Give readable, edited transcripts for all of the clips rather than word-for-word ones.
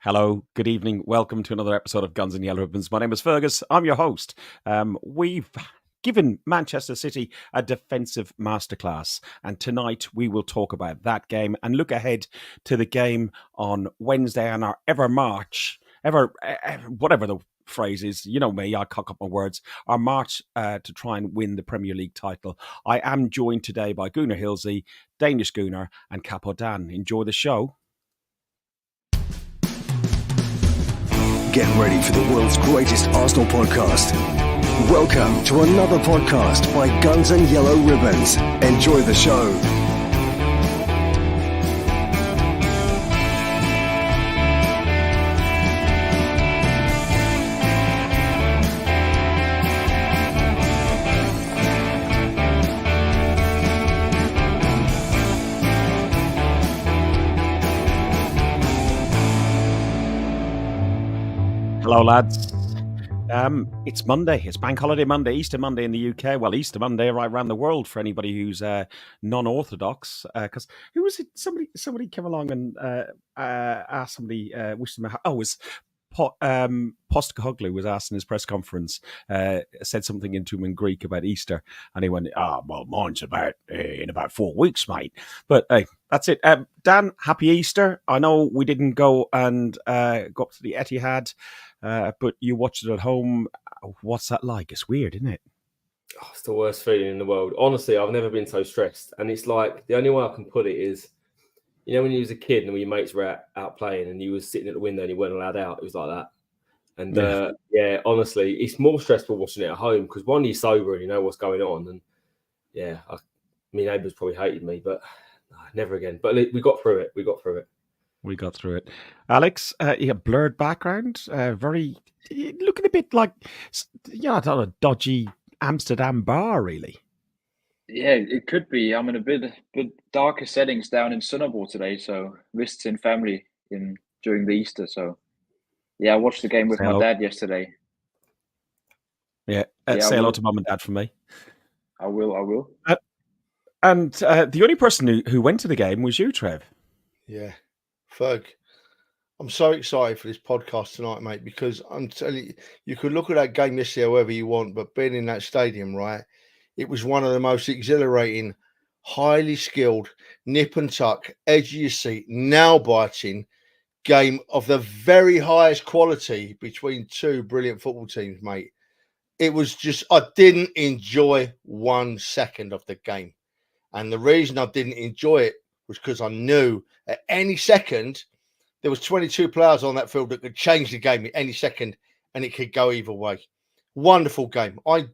Hello, good evening. Welcome to another episode of Guns and Yellow Ribbons. My name is Fergus. I'm your host. We've given Manchester City a defensive masterclass, and tonight we will talk about that game and look ahead to the game on Wednesday and our whatever the phrase is. You know me, I cock up my words. Our march to try and win the Premier League title. I am joined today by Gunnar Hilsey, Danish Gunnar, and Capo Dan. Enjoy the show. Get ready for the world's greatest Arsenal podcast. Welcome to another podcast by Guns and Yellow Ribbons. Enjoy the show. Hello, lads. It's Monday. It's Bank Holiday Monday, Easter Monday in the UK. Well, Easter Monday right around the world for anybody who's non-orthodox. Because who was it? Somebody came along and asked somebody, wished them it was Postecoglou was asked in his press conference, said something into him in Greek about Easter, and he went, well, mine's in about 4 weeks, mate. But hey, that's it. Dan, happy Easter. I know we didn't go and go up to the Etihad, but you watched it at home. What's that like? It's weird, isn't it? Oh, it's the worst feeling in the world. Honestly, I've never been so stressed. And it's like, the only way I can put it is, you know, when you was a kid and when your mates were out playing and you was sitting at the window and you weren't allowed out, it was like that. And yeah, honestly, it's more stressful watching it at home because one, you're sober and you know what's going on. And yeah, my neighbours probably hated me, but never again. But we got through it. We got through it. Alex, you have blurred background, very looking a bit like, a dodgy Amsterdam bar, really. Yeah, it could be. I'm in a bit darker settings down in Sunderland today, so visiting family during the Easter. So yeah, I watched the game with my dad yesterday. Yeah, say hello to mum and dad from me. I will. And the only person who went to the game was you, Trev. Yeah, Ferg. I'm so excited for this podcast tonight, mate, because I'm telling you, you could look at that game yesterday however you want, but being in that stadium, right, it was one of the most exhilarating, highly skilled, nip and tuck, edge of your seat, nail-biting game of the very highest quality between two brilliant football teams, mate. It was just, I didn't enjoy 1 second of the game. And the reason I didn't enjoy it was because I knew at any second there was 22 players on that field that could change the game at any second and it could go either way. Wonderful game. I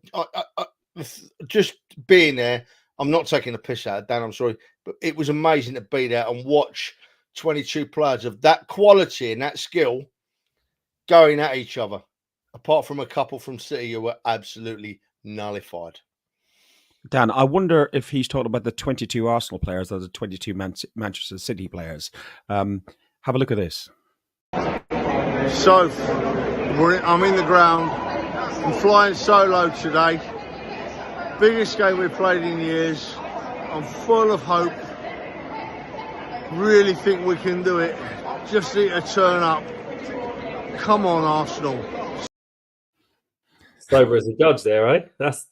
just being there, I'm not taking a piss out of Dan, I'm sorry, but it was amazing to be there and watch 22 players of that quality and that skill going at each other, apart from a couple from City who were absolutely nullified. Dan, I wonder if he's talking about the 22 Arsenal players or the 22 Manchester City players. Have a look at this. So, I'm in the ground. I'm flying solo today. Biggest game we've played in years. I'm full of hope. Really think we can do it. Just need to turn up. Come on, Arsenal. Sober as a judge there, eh? That's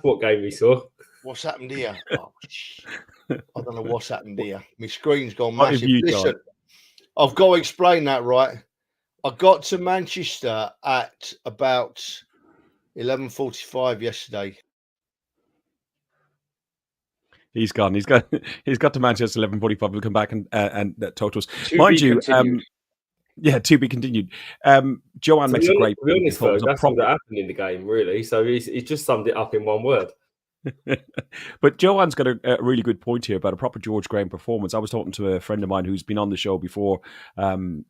what game we saw. What's happened here? Oh, I don't know what's happened here. My screen's gone massive. Listen, I've got to explain that, right? I got to Manchester at about 11:45 yesterday. He's gone. He's got to Manchester 11:45. We'll come back and totals. Mind you, to be continued. Joanne makes a great point. That's what happened in the game, really. So he's just summed it up in one word. But Joanne's got a really good point here about a proper George Graham performance. I was talking to a friend of mine who's been on the show before, Mem,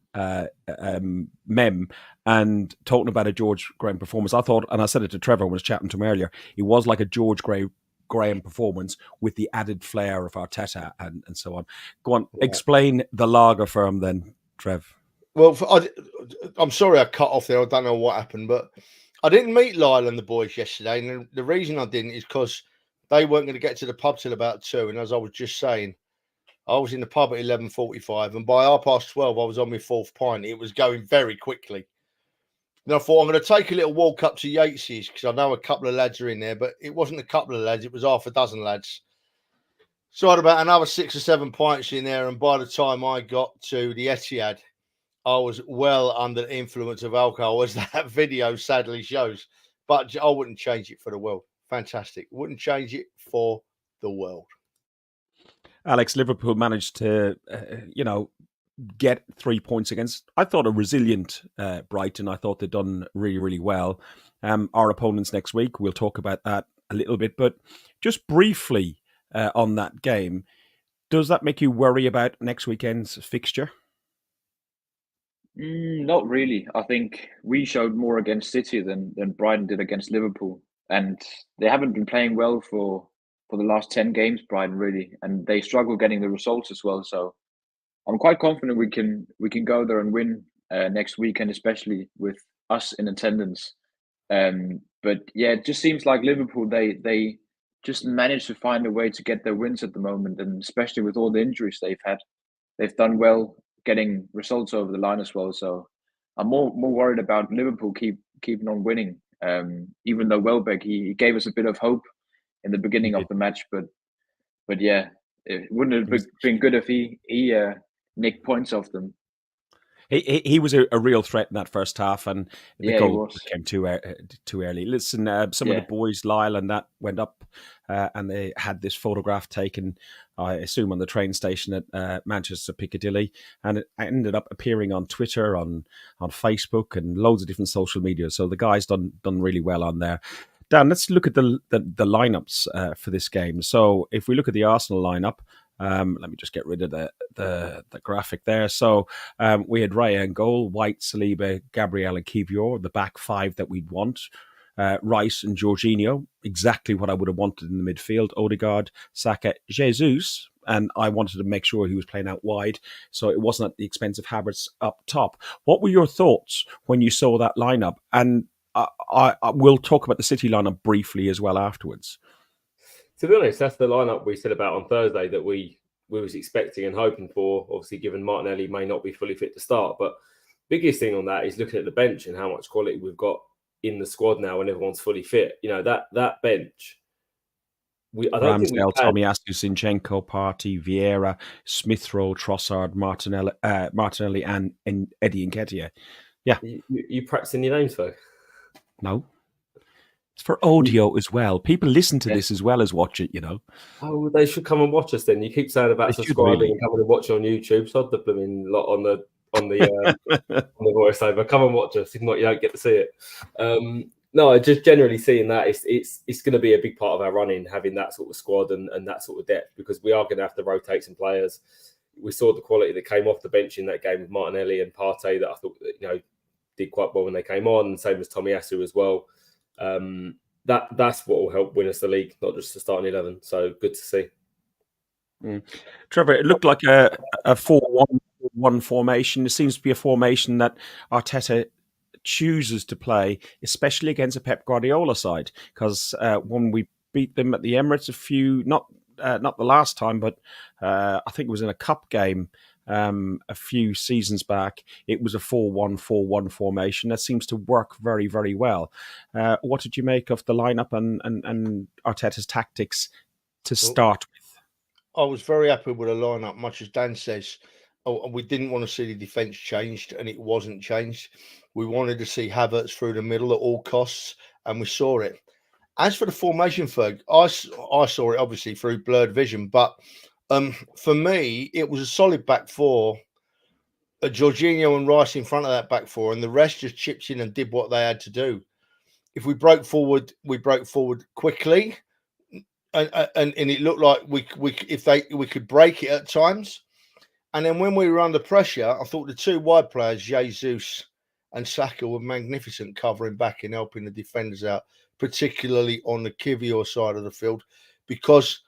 and talking about a George Graham performance. I thought, and I said it to Trevor when I was chatting to him earlier, it was like a George Graham performance with the added flair of Arteta and so on. Go on, explain the lager firm then, Trev. Well, I'm sorry I cut off there. I don't know what happened, but I didn't meet Lyle and the boys yesterday. And the reason I didn't is because they weren't going to get to the pub till about 2. And as I was just saying, I was in the pub at 11:45, and by 12:30, I was on my fourth pint. It was going very quickly. And I thought, I'm going to take a little walk up to Yates's because I know a couple of lads are in there, but it wasn't a couple of lads, it was half a dozen lads. So I had about another 6 or 7 pints in there, and by the time I got to the Etihad, I was well under the influence of alcohol, as that video sadly shows. But I wouldn't change it for the world. Fantastic. Wouldn't change it for the world. Alex, Liverpool managed to, get 3 points against, I thought, a resilient Brighton. I thought they'd done really, really well. Our opponents next week, we'll talk about that a little bit. But just briefly on that game, does that make you worry about next weekend's fixture? Not really. I think we showed more against City than Brighton did against Liverpool, and they haven't been playing well for the last 10 games, Brighton, really, and they struggle getting the results as well. So I'm quite confident we can go there and win next weekend, especially with us in attendance. But yeah, it just seems like Liverpool, they just manage to find a way to get their wins at the moment, and especially with all the injuries they've had, they've done well getting results over the line as well. So I'm more worried about Liverpool keeping on winning. Even though Welbeck, he gave us a bit of hope in the beginning of the match, but yeah, it wouldn't have been good if he nicked points off them. He was a real threat in that first half, and the goal came too early. Listen, some of the boys, Lyle and that, went up and they had this photograph taken, I assume, on the train station at Manchester Piccadilly, and it ended up appearing on Twitter, on Facebook, and loads of different social media. So the guys done really well on there. Dan, let's look at the lineups for this game. So if we look at the Arsenal lineup, let me just get rid of the graphic there. So we had Raya in goal, White, Saliba, Gabriel and Kivior, the back five that we'd want. Rice and Jorginho, exactly what I would have wanted in the midfield. Odegaard, Saka, Jesus, and I wanted to make sure he was playing out wide, so it wasn't at the expense of Havertz up top. What were your thoughts when you saw that lineup? And I will talk about the City lineup briefly as well afterwards. To be honest, that's the lineup we said about on Thursday that we was expecting and hoping for. Obviously, given Martinelli may not be fully fit to start, but biggest thing on that is looking at the bench and how much quality we've got in the squad now when everyone's fully fit. You know, that bench. I don't think Ramsdale, Tomiyasu, Zinchenko, Partey, Vieira, Smith Rowe, Trossard, Martinelli, and Eddie Nketiah. Yeah, you practicing your names, though? No. It's for audio as well. People listen to this as well as watch it, you know. Oh, they should come and watch us then. You keep saying about subscribing and coming and watch on YouTube. Sod the blooming lot on the on the voiceover. Come and watch us. If not, you don't get to see it. No, just generally seeing that it's going to be a big part of our running, having that sort of squad and that sort of depth, because we are going to have to rotate some players. We saw the quality that came off the bench in that game with Martinelli and Partey that I thought did quite well when they came on, and same as Tomiyasu as well. That's what will help win us the league, not just the starting 11. So good to see. Trevor, it looked like a 4-1-1 formation. It seems to be a formation that Arteta chooses to play, especially against a Pep Guardiola side, because when we beat them at the Emirates not the last time, but I think it was in a cup game a few seasons back, it was a 4-1-4-1 formation that seems to work very, very well. What did you make of the lineup and Arteta's tactics to start with? I was very happy with the lineup, much as Dan says. We didn't want to see the defence changed, and it wasn't changed. We wanted to see Havertz through the middle at all costs, and we saw it. As for the formation, Ferg, I saw it obviously through blurred vision, but for me, it was a solid back four. Jorginho and Rice in front of that back four, and the rest just chipped in and did what they had to do. If we broke forward, we broke forward quickly, and it looked like we could break it at times. And then when we were under pressure, I thought the two wide players, Jesus and Saka, were magnificent covering back and helping the defenders out, particularly on the Kivior side of the field, because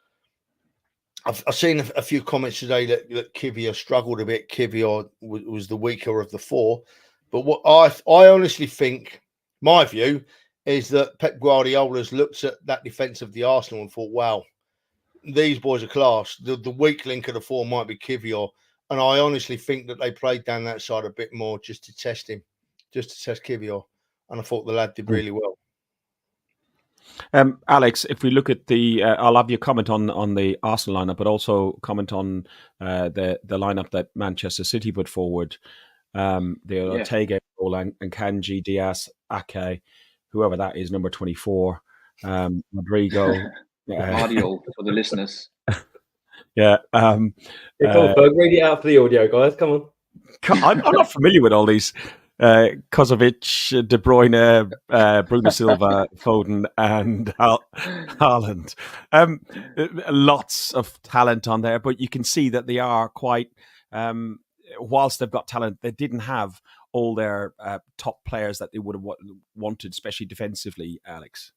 I've seen a few comments today that Kivior struggled a bit. Kivior was the weaker of the four. But what I honestly think, my view, is that Pep Guardiola's looked at that defence of the Arsenal and thought, wow, these boys are class. The weak link of the four might be Kivior, and I honestly think that they played down that side a bit more just to test him, just to test Kivior, and I thought the lad did really well. Alex, if we look at the, I'll have you comment on the Arsenal lineup, but also comment on the lineup that Manchester City put forward. The Ortega, and Kanji, Diaz, Ake, whoever that is, number 24, Rodrigo. Audio for the listeners. Yeah. Come on, Ferg, read it out for the audio, guys. Come on. I'm not familiar with all these. Kozovic, De Bruyne, Bruno Silva, Foden, and Haaland. Lots of talent on there, but you can see that they are quite. Whilst they've got talent, they didn't have all their top players that they would have wanted, especially defensively, Alex.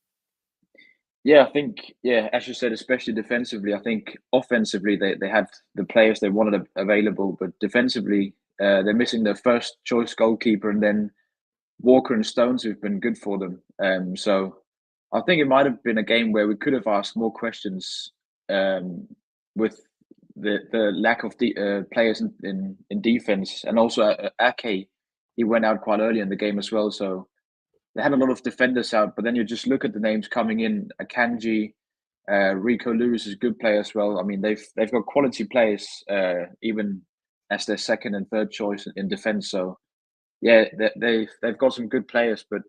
Yeah, I think, as you said, especially defensively. I think offensively, they had the players they wanted available, but defensively, they're missing their first choice goalkeeper, and then Walker and Stones, who've been good for them. So I think it might have been a game where we could have asked more questions with the lack of players in defense, and also Ake, he went out quite early in the game as well. So they had a lot of defenders out, but then you just look at the names coming in. Akanji, Rico Lewis is a good player as well. I mean, they've got quality players, even as their second and third choice in defense. So yeah, they've got some good players. But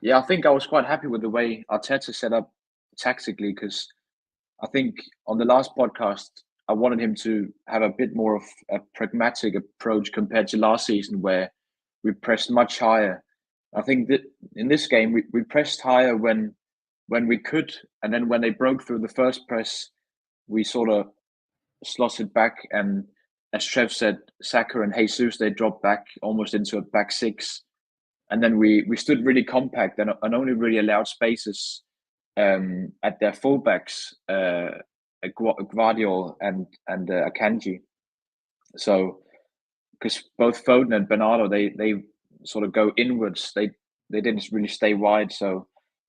yeah, I think I was quite happy with the way Arteta set up tactically, because I think on the last podcast, I wanted him to have a bit more of a pragmatic approach compared to last season, where we pressed much higher. I think that in this game, we pressed higher when we could, and then when they broke through the first press, we sort of slotted back, and as Trev said, Saka and Jesus, they dropped back almost into a back six, and then we stood really compact and only really allowed spaces at their fullbacks, Gvardiol and Akanji. So because both Foden and Bernardo, they sort of go inwards. They didn't really stay wide. So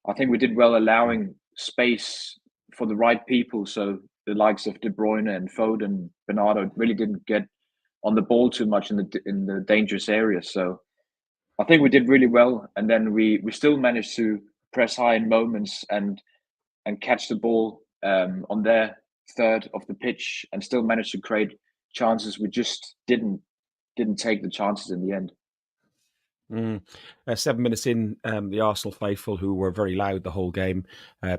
I think we did well allowing space for the right people. So the likes of De Bruyne and Foden, Bernardo really didn't get on the ball too much in the dangerous areas. So I think we did really well. And then we still managed to press high in moments and catch the ball on their third of the pitch, and still managed to create chances. We just didn't take the chances in the end. 7 minutes in, the Arsenal faithful, who were very loud the whole game,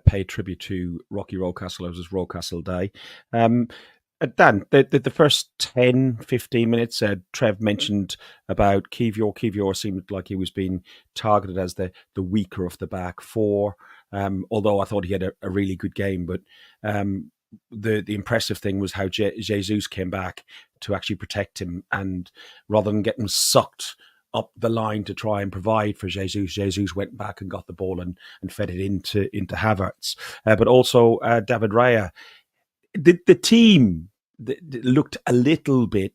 paid tribute to Rocky Rocastle. It was his Rocastle day. Dan, the first 10, 15 minutes, Trev mentioned about Kivior. Kivior seemed like he was being targeted as the weaker of the back four, although I thought he had a really good game. But the impressive thing was how Jesus came back to actually protect him, and rather than getting sucked up the line to try and provide for Jesus went back and got the ball and fed it into Havertz. But also David Raya. The team looked a little bit,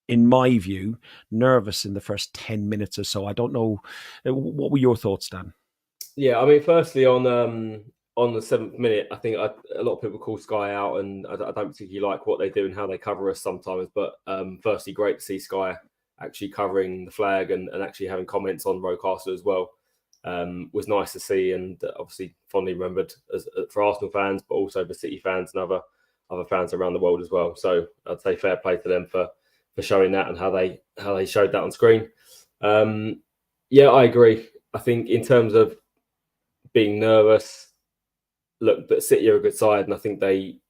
in my view, nervous in the first 10 minutes or so. I don't know. What were your thoughts, Dan? Yeah, I mean, firstly, on the 7th minute, I think a lot of people call Sky out, and I don't particularly like what they do and how they cover us sometimes. But firstly, great to see Sky actually covering the flag and actually having comments on Rocastle as well. Was nice to see, and obviously fondly remembered for Arsenal fans, but also for City fans and other fans around the world as well. So I'd say fair play to them for showing that and how they showed that on screen. Yeah, I agree. I think in terms of being nervous, look, but City are a good side, and I think they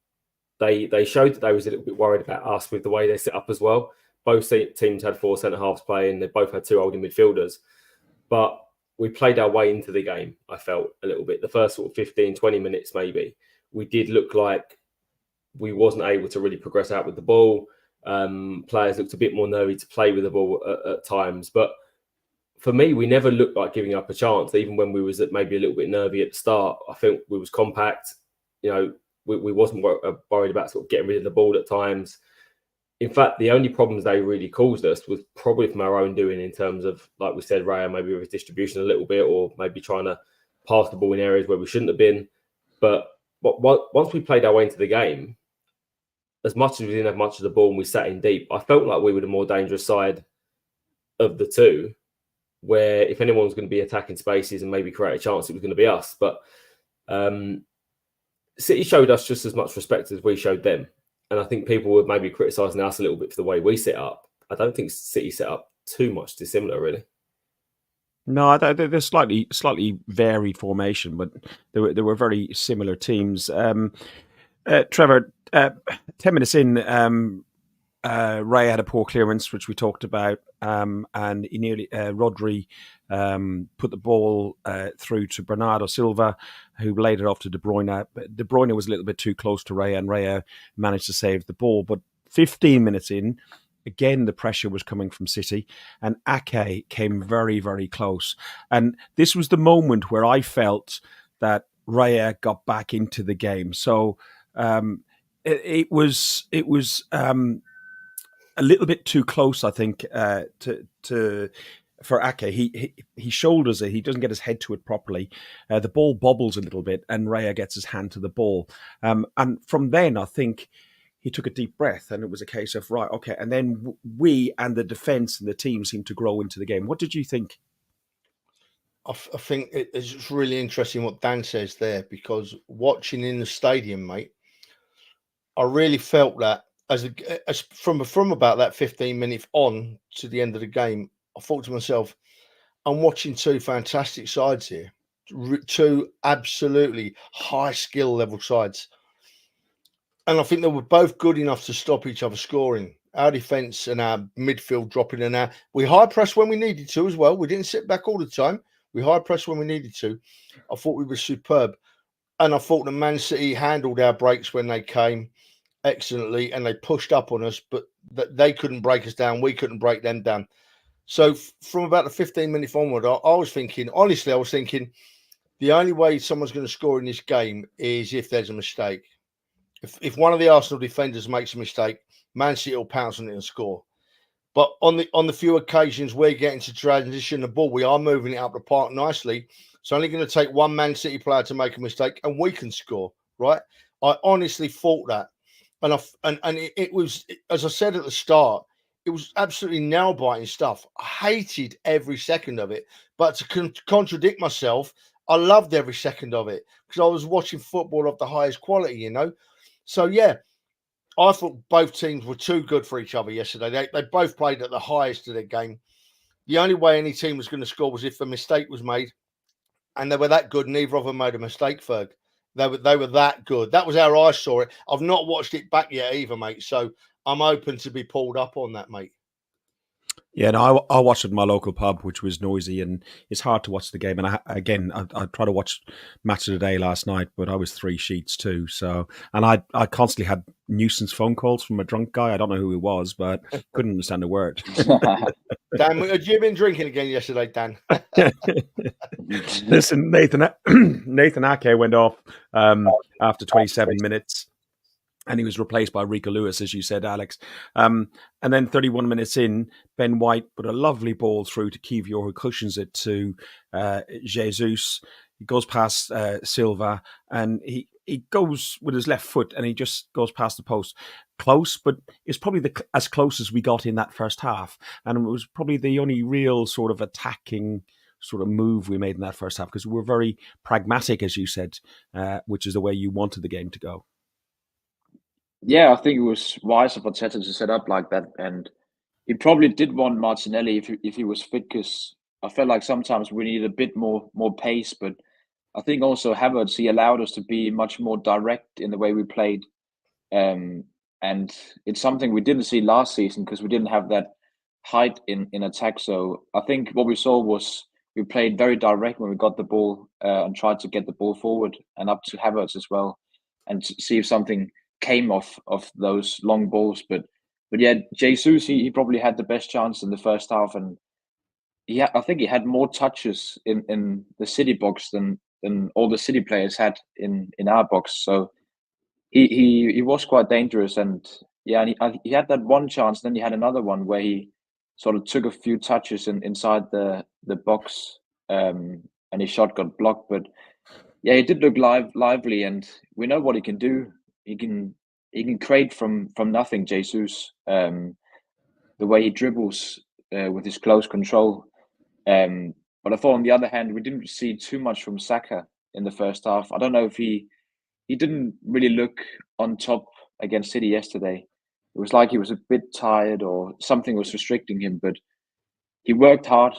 showed that they was a little bit worried about us with the way they set up as well. Both teams had 4 centre-halves playing. They both had 2 holding midfielders. But we played our way into the game, I felt, a little bit. The first sort of 15, 20 minutes maybe, we did look like we wasn't able to really progress out with the ball. Players looked a bit more nervy to play with the ball at times. But for me, we never looked like giving up a chance, even when we was maybe a little bit nervy at the start. I think we was compact. You know, we wasn't worried about sort of getting rid of the ball at times. In fact, the only problems they really caused us was probably from our own doing, in terms of, like we said, Raya maybe with his distribution a little bit, or maybe trying to pass the ball in areas where we shouldn't have been. But once we played our way into the game, as much as we didn't have much of the ball and we sat in deep, I felt like we were the more dangerous side of the two, where if anyone was going to be attacking spaces and maybe create a chance, it was going to be us. But City showed us just as much respect as we showed them. And I think people were maybe criticising us a little bit for the way we set up. I don't think City set up too much dissimilar, really. No, they're slightly varied formation, but they were very similar teams. Trevor, 10 minutes in, Ray had a poor clearance, which we talked about, and he nearly Rodri put the ball through to Bernardo Silva, who laid it off to De Bruyne. But De Bruyne was a little bit too close to Ray, and Ray managed to save the ball. But 15 minutes in, again, the pressure was coming from City, and Ake came very, very close. And this was the moment where I felt that Raya got back into the game. So it was a little bit too close, I think, for Ake. He shoulders it. He doesn't get his head to it properly. The ball bobbles a little bit, and Raya gets his hand to the ball. And from then, I think he took a deep breath, and it was a case of, right, okay. And then we and the defence and the team seemed to grow into the game. What did you think? I think it's really interesting what Dan says there, because watching in the stadium, mate, I really felt that as from about that 15 minutes on to the end of the game, I thought to myself, I'm watching two fantastic sides here, two absolutely high skill level sides. And I think they were both good enough to stop each other scoring. Our defence and our midfield dropping in and out. We high pressed when we needed to as well. We didn't sit back all the time. We high pressed when we needed to. I thought we were superb. And I thought the Man City handled our breaks when they came excellently, and they pushed up on us, but they couldn't break us down. We couldn't break them down. So from about the 15 minutes onward, I was thinking, honestly, the only way someone's going to score in this game is if there's a mistake. If one of the Arsenal defenders makes a mistake, Man City will pounce on it and score. But on the few occasions we're getting to transition the ball, we are moving it up the park nicely. It's only going to take one Man City player to make a mistake, and we can score, right? I honestly thought that. And it was, as I said at the start, it was absolutely nail-biting stuff. I hated every second of it. But to contradict myself, I loved every second of it, because I was watching football of the highest quality, you know? So, yeah, I thought both teams were too good for each other yesterday. They both played at the highest of their game. The only way any team was going to score was if a mistake was made. And they were that good. Neither of them made a mistake, Ferg. They were that good. That was how I saw it. I've not watched it back yet either, mate. So I'm open to be pulled up on that, mate. Yeah, no, I watched it in my local pub, which was noisy, and it's hard to watch the game. And I tried to watch Match of the Day last night, but I was 3 sheets too. So, and I constantly had nuisance phone calls from a drunk guy. I don't know who he was, but couldn't understand a word. Dan, had you been drinking again yesterday, Dan? Listen, Nathan Ake went off after 27 minutes. And he was replaced by Rico Lewis, as you said, Alex. And then 31 minutes in, Ben White put a lovely ball through to Kiwior, who cushions it to Jesus. He goes past Silva, and he goes with his left foot, and he just goes past the post. Close, but it's probably as close as we got in that first half. And it was probably the only real sort of attacking sort of move we made in that first half, because we were very pragmatic, as you said, which is the way you wanted the game to go. Yeah, I think it was wise of Arteta to set up like that, and he probably did want Martinelli if he was fit, because I felt like sometimes we needed a bit more pace. But I think also Havertz, he allowed us to be much more direct in the way we played, and it's something we didn't see last season because we didn't have that height in attack. So I think what we saw was we played very direct when we got the ball and tried to get the ball forward and up to Havertz as well, and to see if something came off of those long balls. But yeah, Jesus, he probably had the best chance in the first half, and I think he had more touches in the City box than all the City players had in our box. So he was quite dangerous, and yeah, and he had that one chance. Then he had another one where he sort of took a few touches inside the box, and his shot got blocked. But yeah, he did look lively, and we know what he can do. He can create from nothing. Jesus, the way he dribbles with his close control. But I thought on the other hand, we didn't see too much from Saka in the first half. I don't know if he didn't really look on top against City yesterday. It was like he was a bit tired or something was restricting him, but he worked hard.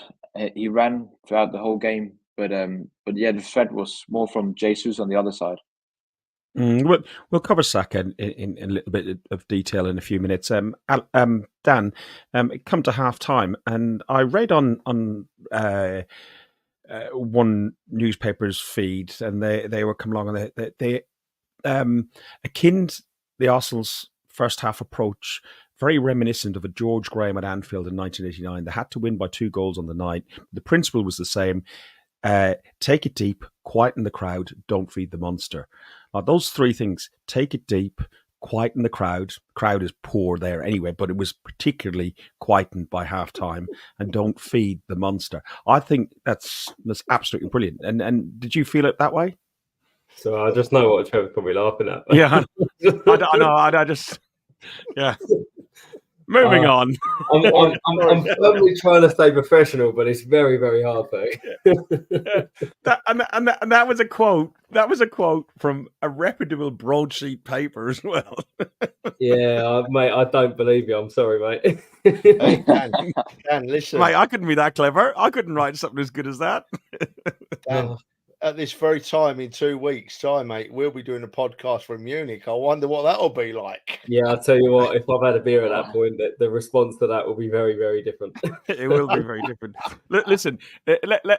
He ran throughout the whole game, but yeah, the threat was more from Jesus on the other side. We'll cover Saka in a little bit of detail in a few minutes. Dan, it come to half time, and I read on one newspaper's feed, and they were coming along, and they akined the Arsenal's first half approach very reminiscent of a George Graham at Anfield in 1989. They had to win by 2 goals on the night. The principle was the same. Take it deep, quieten the crowd, don't feed the monster. Those 3 things, take it deep, quieten the crowd. Crowd is poor there anyway, but it was particularly quietened by half-time, and don't feed the monster. I think that's absolutely brilliant. And did you feel it that way? So I just know what Trev's probably laughing at. Yeah, I know. I just, yeah. Moving on. I'm firmly trying to stay professional, but it's very, very hard, though. That was a quote. That was a quote from a reputable broadsheet paper as well. Yeah, mate, I don't believe you. I'm sorry, mate. Hey, Dan, listen. Mate, I couldn't be that clever. I couldn't write something as good as that. Dan, at this very time in 2 weeks' time, mate, we'll be doing a podcast from Munich. I wonder what that'll be like. Yeah, I'll tell you what, if I've had a beer at that point, the response to that will be very, very different. It will be very different. Listen,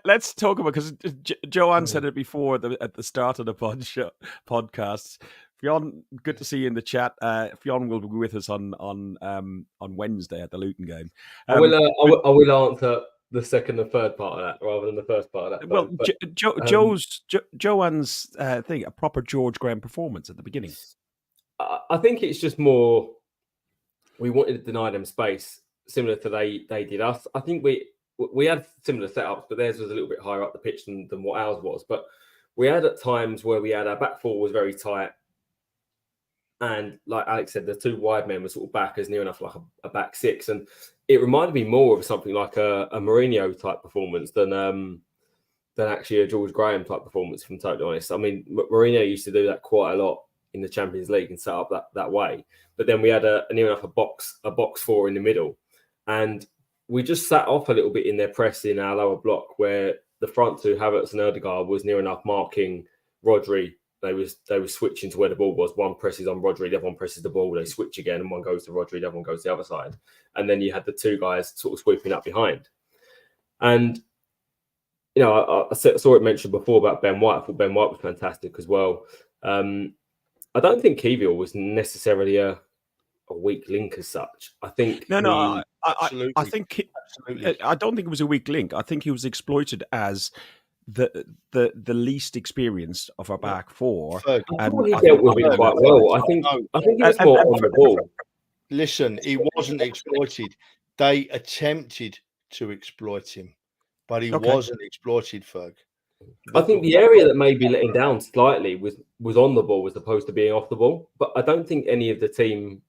let's talk about, because Joanne said it before at the start of the podcast. Fionn, good to see you in the chat. Fionn will be with us on Wednesday at the Luton game. I will answer the second and third part of that rather than the first part of that. Well, Joanne's thing, a proper George Graham performance at the beginning. I think it's just more, we wanted to deny them space, similar to they did us. I think we had similar setups, but theirs was a little bit higher up the pitch than what ours was. But we had at times where we had our back four was very tight. And like Alex said, the 2 wide men were sort of back as near enough like a back 6. And it reminded me more of something like a Mourinho type performance than actually a George Graham type performance, if I'm totally honest. I mean, Mourinho used to do that quite a lot in the Champions League and set up that way. But then we had a near enough a box 4 in the middle. And we just sat off a little bit in their press in our lower block, where the front 2, Havertz and Ødegaard, was near enough marking Rodri. They were switching to where the ball was. One presses on Rodri, the other one presses the ball. They switch again, and one goes to Rodri, the other one goes to the other side. And then you had the 2 guys sort of sweeping up behind. And, you know, I saw it mentioned before about Ben White. I thought Ben White was fantastic as well. I don't think Kevill was necessarily a weak link as such. I think I don't think it was a weak link. I think he was exploited as the least experienced of our back 4. I thought he dealt with it quite well. I think he was more on the ball. Listen, he wasn't exploited. They attempted to exploit him, but he wasn't exploited, Ferg. I think the area that maybe let him down slightly was on the ball as opposed to being off the ball. But I don't think any of the team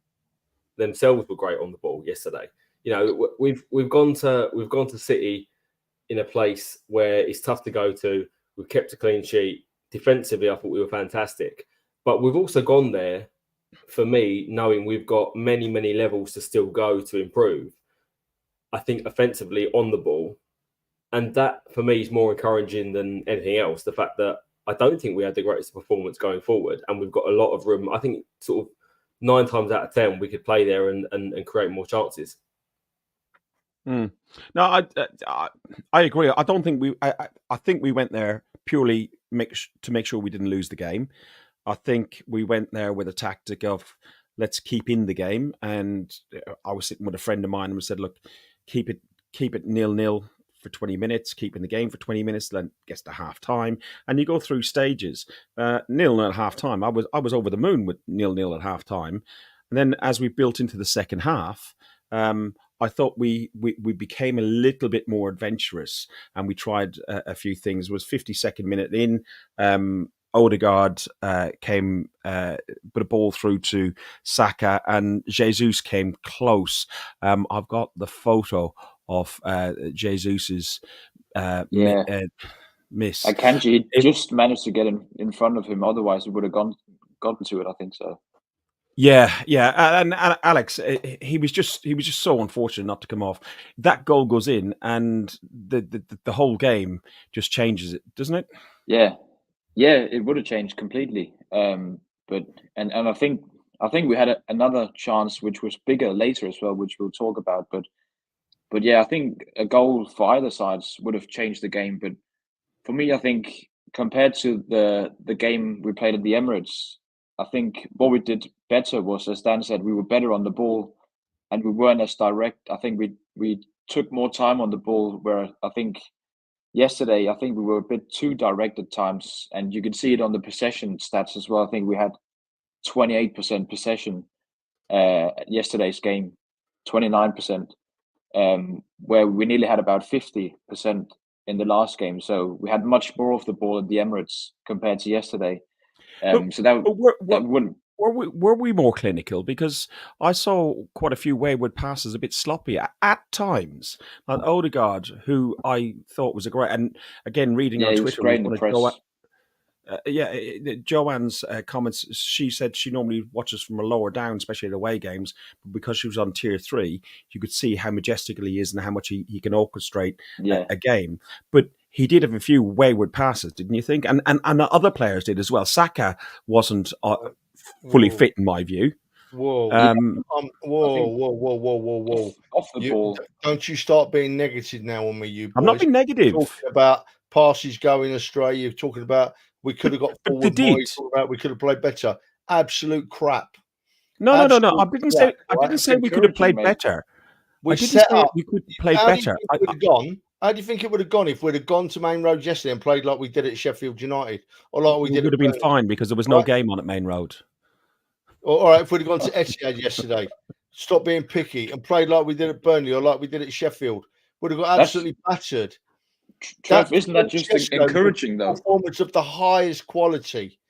themselves were great on the ball yesterday. You know, we've gone to City in a place where it's tough to go to. We've kept a clean sheet. Defensively, I thought we were fantastic. But we've also gone there, for me, knowing we've got many, many levels to still go to improve. I think offensively on the ball. And that, for me, is more encouraging than anything else. The fact that I don't think we had the greatest performance going forward, and we've got a lot of room. I think sort of 9 times out of 10, we could play there and create more chances. No, I agree. I don't think I think we went there purely to make sure we didn't lose the game. I think we went there with a tactic of let's keep in the game. And I was sitting with a friend of mine and we said, look, keep it 0-0 for 20 minutes, keep in the game for 20 minutes, then gets to half time, and you go through stages. 0-0 at half time. I was over the moon with 0-0 at half time, and then as we built into the second half, I thought we became a little bit more adventurous, and we tried a few things. It was 52nd minute in. Odegaard came, put a ball through to Saka, and Jesus came close. I've got the photo of Jesus's miss. Akanji just managed to get in front of him. Otherwise, he would have gotten to it. I think so. Yeah, and Alex, he was just so unfortunate not to come off. That goal goes in, and the whole game just changes it, doesn't it? Yeah, it would have changed completely. But I think we had another chance which was bigger later as well, which we'll talk about. But yeah, I think a goal for either sides would have changed the game. But for me, I think compared to the game we played at the Emirates, I think what we did better was, as Dan said, we were better on the ball, and we weren't as direct. I think we took more time on the ball. Where I think yesterday, we were a bit too direct at times, and you can see it on the possession stats as well. I think we had 28% possession yesterday's game, 29%, where we nearly had about 50% in the last game. So we had much more of the ball at the Emirates compared to yesterday. So that wouldn't. Were we more clinical? Because I saw quite a few wayward passes, a bit sloppy at times. Like Odegaard, who I thought was a great, and again reading on Twitter, great in the press. Joanne's comments. She said she normally watches from a lower down, especially at away games, but because she was on tier 3, you could see how majestical he is and how much he can orchestrate a game. But he did have a few wayward passes, didn't you think? And other players did as well. Saka wasn't fully fit in my view. Whoa. Off the ball. Don't you start being negative now on me, you boys. I'm not being negative. You're talking about passes going astray. You're talking about we could have got forward more. You're talking about we could have played better. Absolute crap. No. I didn't say we could have played better. We could play better. How do you think it would have gone if we'd have gone to Main Road yesterday and played like we did at Sheffield United, or like we did? It would have been fine because there was no game on at Main Road. All right, if we'd have gone to Etihad yesterday, stop being picky, and played like we did at Burnley or like we did at Sheffield, would have got absolutely battered. Trev, isn't that just encouraging though? Performance of the highest quality.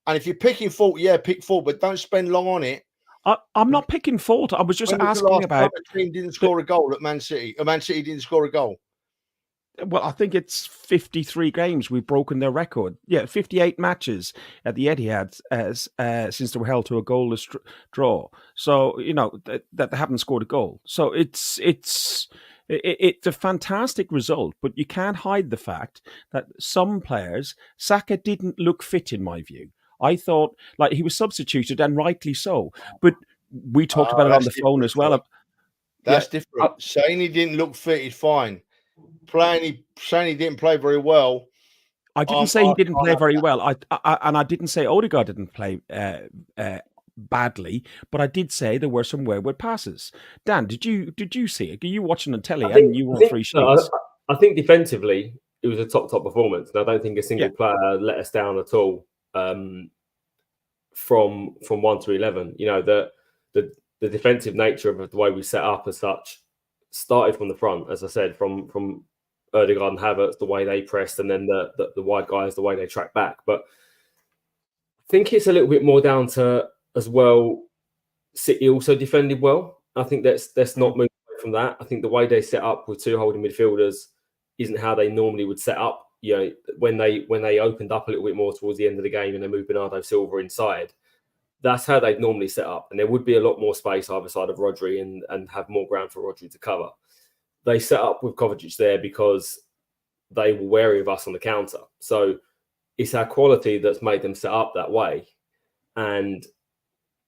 And if you're picking fault, pick fault, but don't spend long on it. I'm not picking fault. I was just asking about. The team didn't score a goal at Man City. Man City didn't score a goal. Well, I think it's 53 games we've broken their record. 58 matches at the Etihad since they were held to a goalless draw. So that they haven't scored a goal. So it's a fantastic result, but you can't hide the fact that some players, Saka didn't look fit in my view. I thought like he was substituted, and rightly so. But we talked about it on the phone as well. That's different. Saying he didn't look fit is fine. Saying he didn't play very well. I didn't say he didn't play very well. I didn't say Odegaard didn't play badly, but I did say there were some wayward passes. Dan, did you see it? Are you watching on telly and you won 3 sheets? I think defensively it was a top performance, and I don't think a single player let us down at all. From 1 to 11, the defensive nature of the way we set up as such started from the front, as I said, from Odegaard and Havertz, the way they pressed, and then the wide guys, the way they track back. But I think it's a little bit more down to as well. City also defended well. I think let's not move away from that. I think the way they set up with 2 holding midfielders isn't how they normally would set up. When they opened up a little bit more towards the end of the game and they moved Bernardo Silva inside, that's how they'd normally set up. And there would be a lot more space either side of Rodri and have more ground for Rodri to cover. They set up with Kovacic there because they were wary of us on the counter. So it's our quality that's made them set up that way. And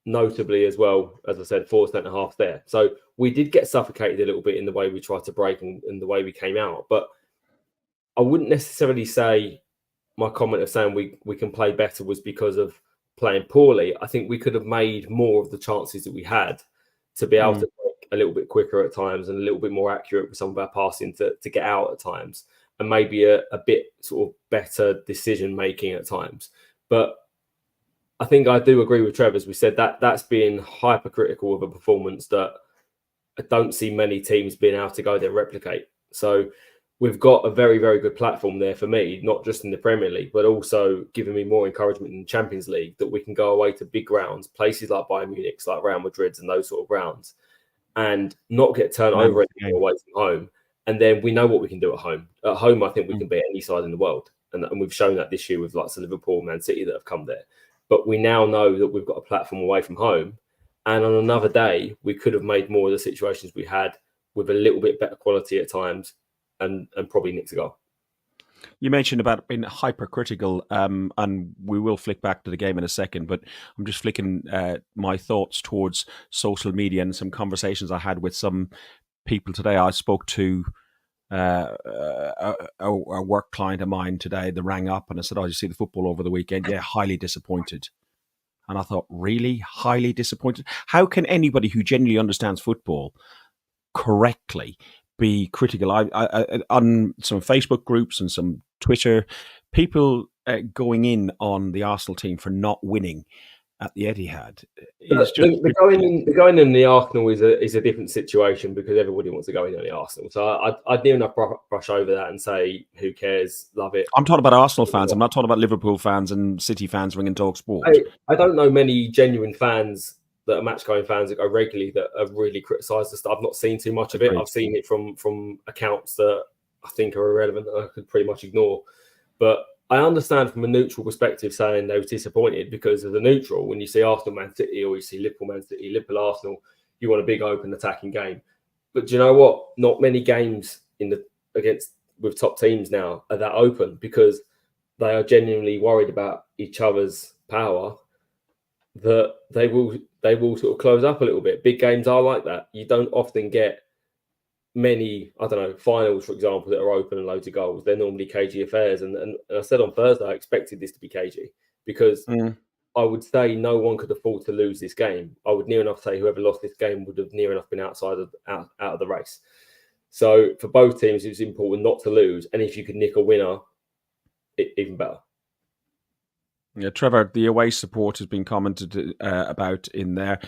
notably as well, as I said, 4 centre-halves there. So we did get suffocated a little bit in the way we tried to break and the way we came out. But I wouldn't necessarily say my comment of saying we can play better was because of playing poorly. I think we could have made more of the chances that we had to be able to break a little bit quicker at times and a little bit more accurate with some of our passing to get out at times, and maybe a bit sort of better decision making at times. But I think I do agree with Trev, as we said, that's being hypercritical of a performance that I don't see many teams being able to go there and replicate. So we've got a very, very good platform there for me, not just in the Premier League, but also giving me more encouragement in the Champions League, that we can go away to big grounds, places like Bayern Munich, like Real Madrid's and those sort of grounds, and not get turned over anymore away from home. And then we know what we can do at home. At home, I think we can beat any side in the world. And we've shown that this year with lots of Liverpool, Man City that have come there. But we now know that we've got a platform away from home. And on another day, we could have made more of the situations we had with a little bit better quality at times and probably nicked a goal. You mentioned about being hypercritical, and we will flick back to the game in a second, but I'm just flicking my thoughts towards social media and some conversations I had with some people today. I spoke to a work client of mine today that rang up and I said, "Oh, did you see the football over the weekend?" "Yeah, highly disappointed." And I thought, really? Highly disappointed? How can anybody who genuinely understands football correctly be critical? I on some Facebook groups and some Twitter, people going in on the Arsenal team for not winning at the Etihad. The going in the Arsenal is a different situation because everybody wants to go in on the Arsenal. So I'd near enough brush over that and say, who cares? Love it. I'm talking about Arsenal fans. I'm not talking about Liverpool fans and City fans ringing Talk Sport. I don't know many genuine fans that are match-going fans that go regularly that have really criticised the stuff. I've not seen too much of it. I've seen it from accounts that I think are irrelevant that I could pretty much ignore. But I understand from a neutral perspective saying they were disappointed because as a neutral, when you see Arsenal, Man City, or you see Liverpool, Man City, Liverpool, Arsenal, you want a big open attacking game. But do you know what? Not many games with top teams now are that open because they are genuinely worried about each other's power, that they will sort of close up a little bit. Big games are like that. You don't often get many, finals, for example, that are open and loads of goals. They're normally cagey affairs. And I said on Thursday, I expected this to be cagey because I would say no one could afford to lose this game. I would near enough say whoever lost this game would have near enough been out of the race. So for both teams, it's important not to lose. And if you could nick a winner, even better. Yeah, Trevor, the away support has been commented about in there.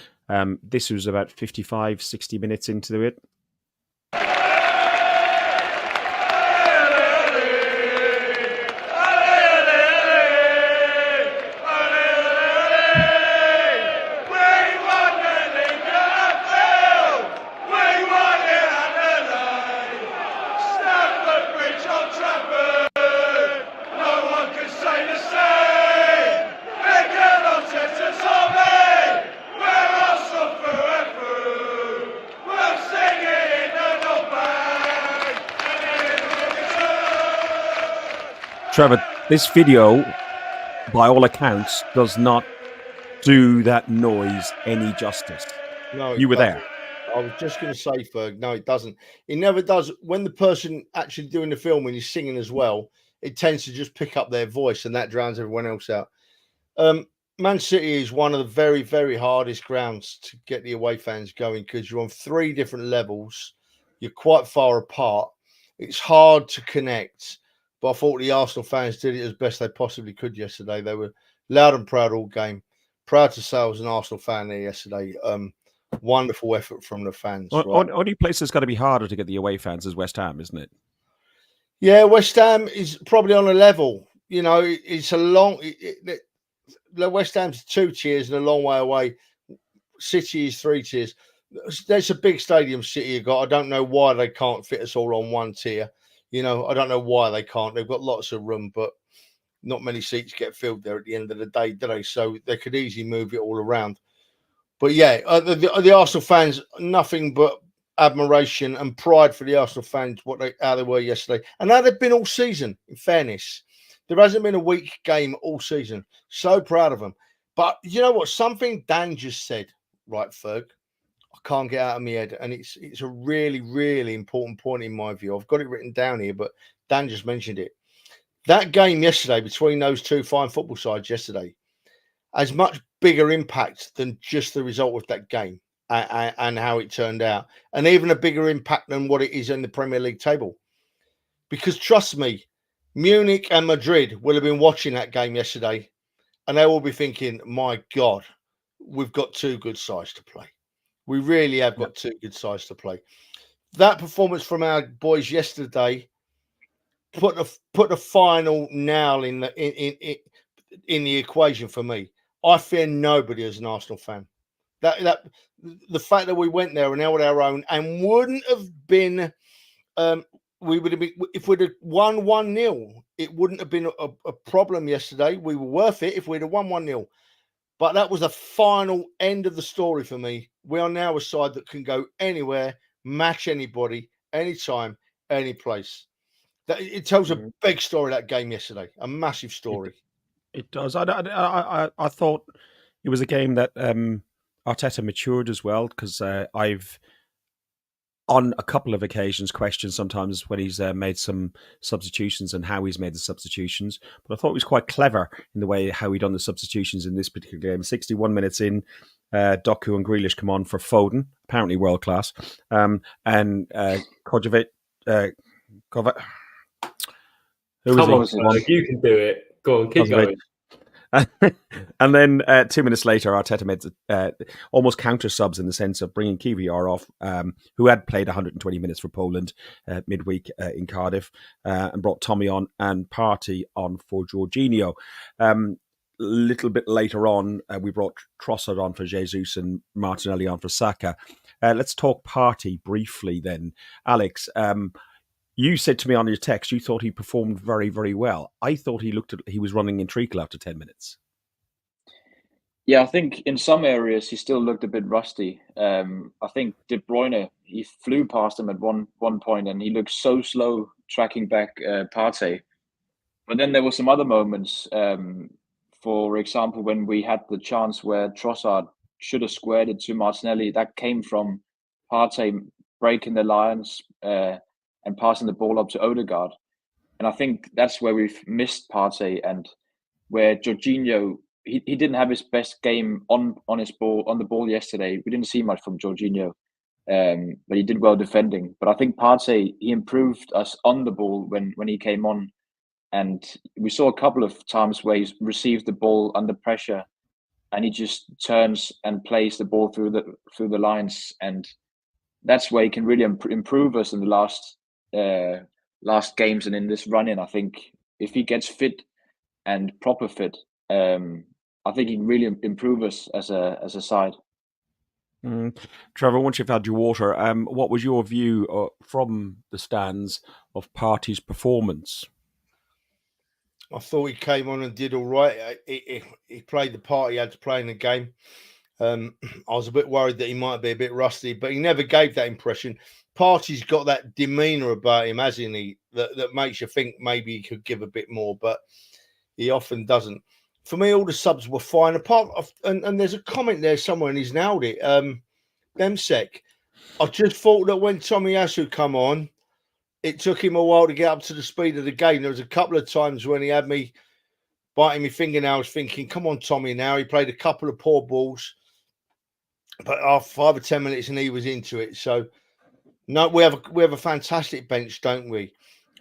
This was about 55, 60 minutes into it. Trevor, this video, by all accounts, does not do that noise any justice. No, you were there. I was just going to say, Ferg, no, it doesn't. It never does. When the person actually doing the filming is singing as well, it tends to just pick up their voice and that drowns everyone else out. Man City is one of the very, very hardest grounds to get the away fans going because you're on 3 different levels. You're quite far apart. It's hard to connect. But I thought the Arsenal fans did it as best they possibly could yesterday. They were loud and proud all game. Proud to say I was an Arsenal fan there yesterday. Wonderful effort from the fans. Only place that's got to be harder to get the away fans is West Ham, isn't it? Yeah, West Ham is probably on a level. You know, it's a long... The West Ham's 2 tiers and a long way away. City is 3 tiers. There's a big stadium City have got. I don't know why they can't fit us all on 1 tier. You know, I don't know why they can't. They've got lots of room, but not many seats get filled there at the end of the day, do they? So they could easily move it all around. But yeah, the Arsenal fans, nothing but admiration and pride for the Arsenal fans, how they were yesterday. And how they've been all season, in fairness. There hasn't been a weak game all season. So proud of them. But you know what? Something Dan just said, right, Ferg? I can't get out of my head. And it's a really, really important point in my view. I've got it written down here, but Dan just mentioned it. That game yesterday between those 2 fine football sides yesterday has much bigger impact than just the result of that game and how it turned out. And even a bigger impact than what it is in the Premier League table. Because trust me, Munich and Madrid will have been watching that game yesterday and they will be thinking, my God, we've got 2 good sides to play. We really have got 2 good sides to play. That performance from our boys yesterday put the final nail in the equation for me. I fear nobody as an Arsenal fan. That the fact that we went there and held our own and wouldn't have been, we would have been, if we'd have won 1-0, it wouldn't have been a problem yesterday. We were worth it if we'd have won 1-0. But that was the final end of the story for me. We are now a side that can go anywhere, match anybody, anytime, any place. It tells a big story, that game yesterday, a massive story. It does. I thought it was a game that Arteta matured as well, because I've on a couple of occasions questioned sometimes when he's made some substitutions and how he's made the substitutions. But I thought he was quite clever in the way how he done the substitutions in this particular game. 61 minutes in, Doku and Grealish come on for Foden, apparently world class, and Kovacic. Who was Come on, you can do it. Go on, keep going. And then 2 minutes later, Arteta made almost counter subs in the sense of bringing Kiwior off, who had played 120 minutes for Poland midweek in Cardiff, and brought Tommy on and Partey on for Jorginho. Little bit later on, we brought Trossard on for Jesus and Martinelli on for Saka. Let's talk Partey briefly then. Alex, you said to me on your text you thought he performed very, very well. I thought he was running in treacle after 10 minutes. Yeah, I think in some areas he still looked a bit rusty. I think De Bruyne, he flew past him at one point and he looked so slow tracking back Partey. But then there were some other moments. For example, when we had the chance where Trossard should have squared it to Martinelli, that came from Partey breaking the lines and passing the ball up to Odegaard. And I think that's where we've missed Partey, and where Jorginho, he didn't have his best game on the ball yesterday. We didn't see much from Jorginho, but he did well defending. But I think Partey, he improved us on the ball when he came on. And we saw a couple of times where he received the ball under pressure and he just turns and plays the ball through the lines. And that's where he can really improve us in the last games and in this run-in. I think if he gets fit and proper fit, I think he can really improve us as a side. Trevor, once you've had your water, what was your view from the stands of Partey's performance? I thought he came on and did all right. He played the part he had to play in the game. I was a bit worried that he might be a bit rusty, but he never gave that impression. Partey's got that demeanour about him, hasn't he, that makes you think maybe he could give a bit more, but he often doesn't. For me, all the subs were fine. And there's a comment there somewhere, and he's nailed it. Demsek, I just thought that when Tomiyasu come on, it took him a while to get up to the speed of the game. There was a couple of times when he had me biting my fingernails thinking, come on, Tommy, now. He played a couple of poor balls. But after 5 or 10 minutes and he was into it. So, no, we have a fantastic bench, don't we?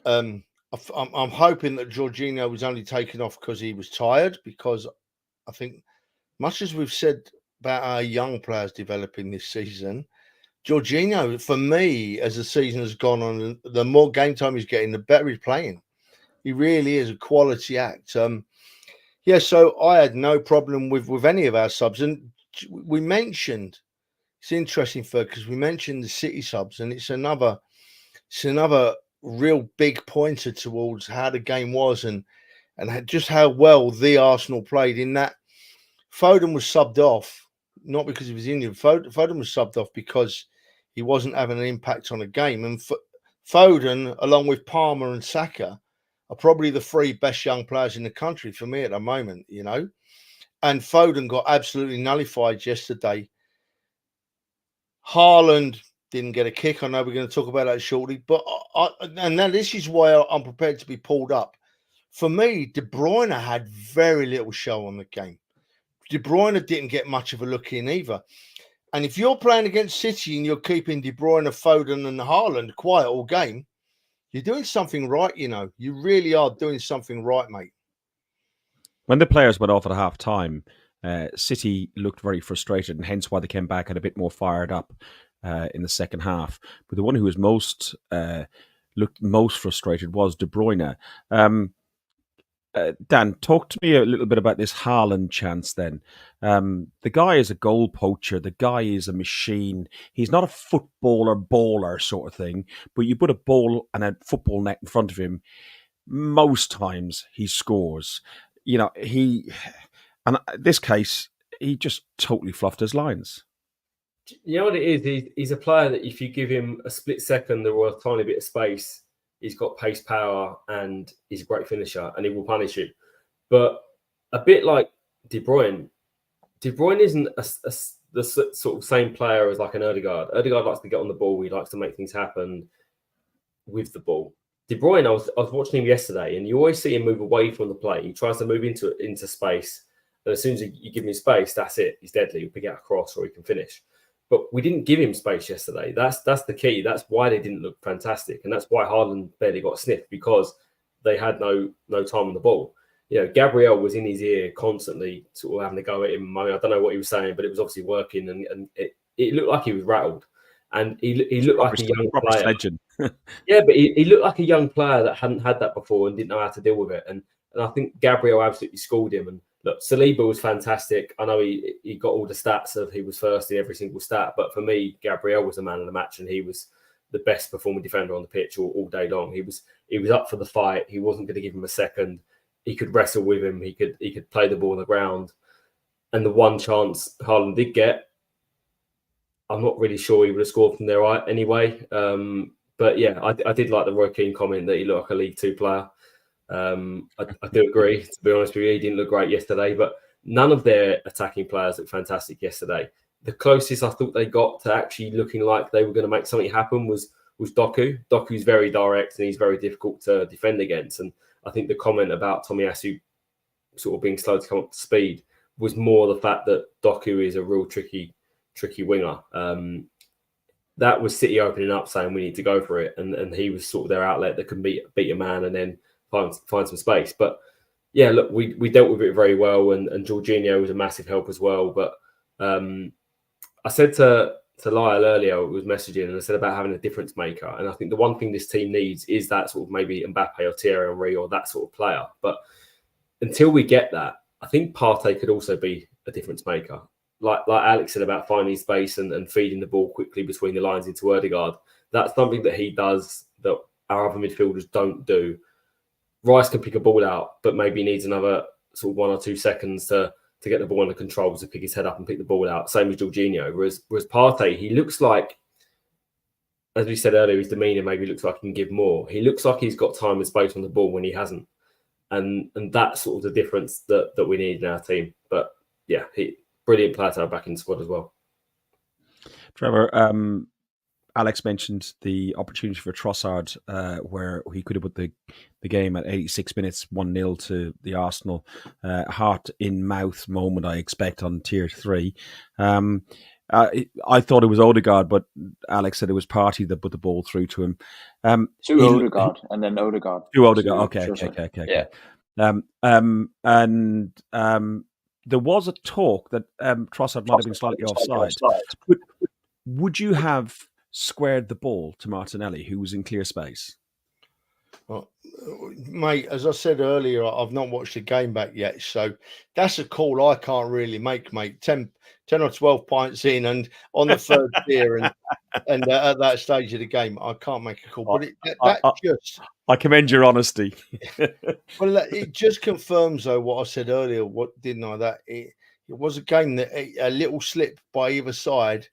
I'm hoping that Jorginho was only taken off because he was tired, because I think much as we've said about our young players developing this season, Jorginho, for me, as the season has gone on, the more game time he's getting, the better he's playing. He really is a quality act. So I had no problem with any of our subs. And we mentioned, it's interesting, because we mentioned the City subs, and it's another real big pointer towards how the game was and just how well the Arsenal played, in that Foden was subbed off, not because he was injured. Foden was subbed off because he wasn't having an impact on the game. And Foden, along with Palmer and Saka, are probably the 3 best young players in the country for me at the moment, you know. And Foden got absolutely nullified yesterday. Haaland didn't get a kick. I know we're going to talk about that shortly. But now this is why I'm prepared to be pulled up. For me, De Bruyne had very little show on the game. De Bruyne didn't get much of a look in either. And if you're playing against City and you're keeping De Bruyne, Foden and Haaland quiet all game, you're doing something right, you know. You really are doing something right, mate. When the players went off at half time, City looked very frustrated, and hence why they came back and a bit more fired up in the second half. But the one who was most looked most frustrated was De Bruyne. Dan, talk to me a little bit about this Haaland chance then. The guy is a goal poacher. The guy is a machine. He's not a footballer, baller sort of thing, but you put a ball and a football net in front of him, most times he scores. And in this case, he just totally fluffed his lines. You know what it is? He's a player that if you give him a split second or a tiny bit of space, he's got pace, power, and he's a great finisher, and he will punish you. But a bit like De Bruyne isn't the sort of same player as like an Ødegaard. Ødegaard likes to get on the ball. He likes to make things happen with the ball. De Bruyne, I was watching him yesterday, and you always see him move away from the play. He tries to move into space, and as soon as you give him space, that's it. He's deadly. He'll pick out a cross or he can finish. But we didn't give him space yesterday. That's the key. That's why they didn't look fantastic. And that's why Haaland barely got sniffed, because they had no time on the ball. Gabriel was in his ear constantly, sort of having to go at him. I don't know what he was saying, but it was obviously working. And it looked like he was rattled. And he looked like a young player. Yeah, but he looked like a young player that hadn't had that before and didn't know how to deal with it. And I think Gabriel absolutely schooled him. And look, Saliba was fantastic. I know he got all the stats of he was first in every single stat, but for me, Gabriel was the man of the match, and he was the best performing defender on the pitch all day long. He was up for the fight. He wasn't going to give him a second. He could wrestle with him. He could play the ball on the ground. And the one chance Haaland did get, I'm not really sure he would have scored from there anyway. But yeah, I did like the Roy Keane comment that he looked like a League Two player. I do agree. To be honest with you, he didn't look great yesterday, but none of their attacking players looked fantastic yesterday. The closest I thought they got to actually looking like they were going to make something happen was Doku. Doku's very direct and he's very difficult to defend against. And I think the comment about Tomiyasu sort of being slow to come up to speed was more the fact that Doku is a real tricky winger. That was City opening up, saying we need to go for it, and he was sort of their outlet that can beat a man and then find some space. But yeah, look, we dealt with it very well, and Jorginho was a massive help as well. But I said to Lyle earlier, I was messaging, and I said about having a difference maker. And I think the one thing this team needs is that sort of maybe Mbappe or Thierry Henry or that sort of player. But until we get that, I think Partey could also be a difference maker. Like Alex said about finding space and feeding the ball quickly between the lines into Ødegaard. That's something that he does that our other midfielders don't do. Rice can pick a ball out, but maybe needs another sort of 1 or 2 seconds to get the ball under control, to pick his head up and pick the ball out. Same as Jorginho. Whereas Partey, he looks like, as we said earlier, his demeanour maybe looks like he can give more. He looks like he's got time and space on the ball when he hasn't. And that's sort of the difference that we need in our team. But yeah, brilliant player to have back in the squad as well. Trevor, Alex mentioned the opportunity for Trossard where he could have put the game at 86 minutes, 1-0 to the Arsenal. Heart-in-mouth moment, I expect, on Tier 3. I thought it was Ødegaard, but Alex said it was Partey that put the ball through to him. To Ødegaard, and then Ødegaard. To Ødegaard, okay. Yeah. There was a talk that Trossard might have been slightly offside. Would you have squared the ball to Martinelli, who was in clear space? Well, mate, as I said earlier, I've not watched the game back yet, so that's a call I can't really make, mate. 10 or 12 pints in and on the third tier, and at that stage of the game, I can't make a call. But I commend your honesty. Well, it just confirms, though, what I said earlier. What didn't I? That it was a game that a little slip by either side,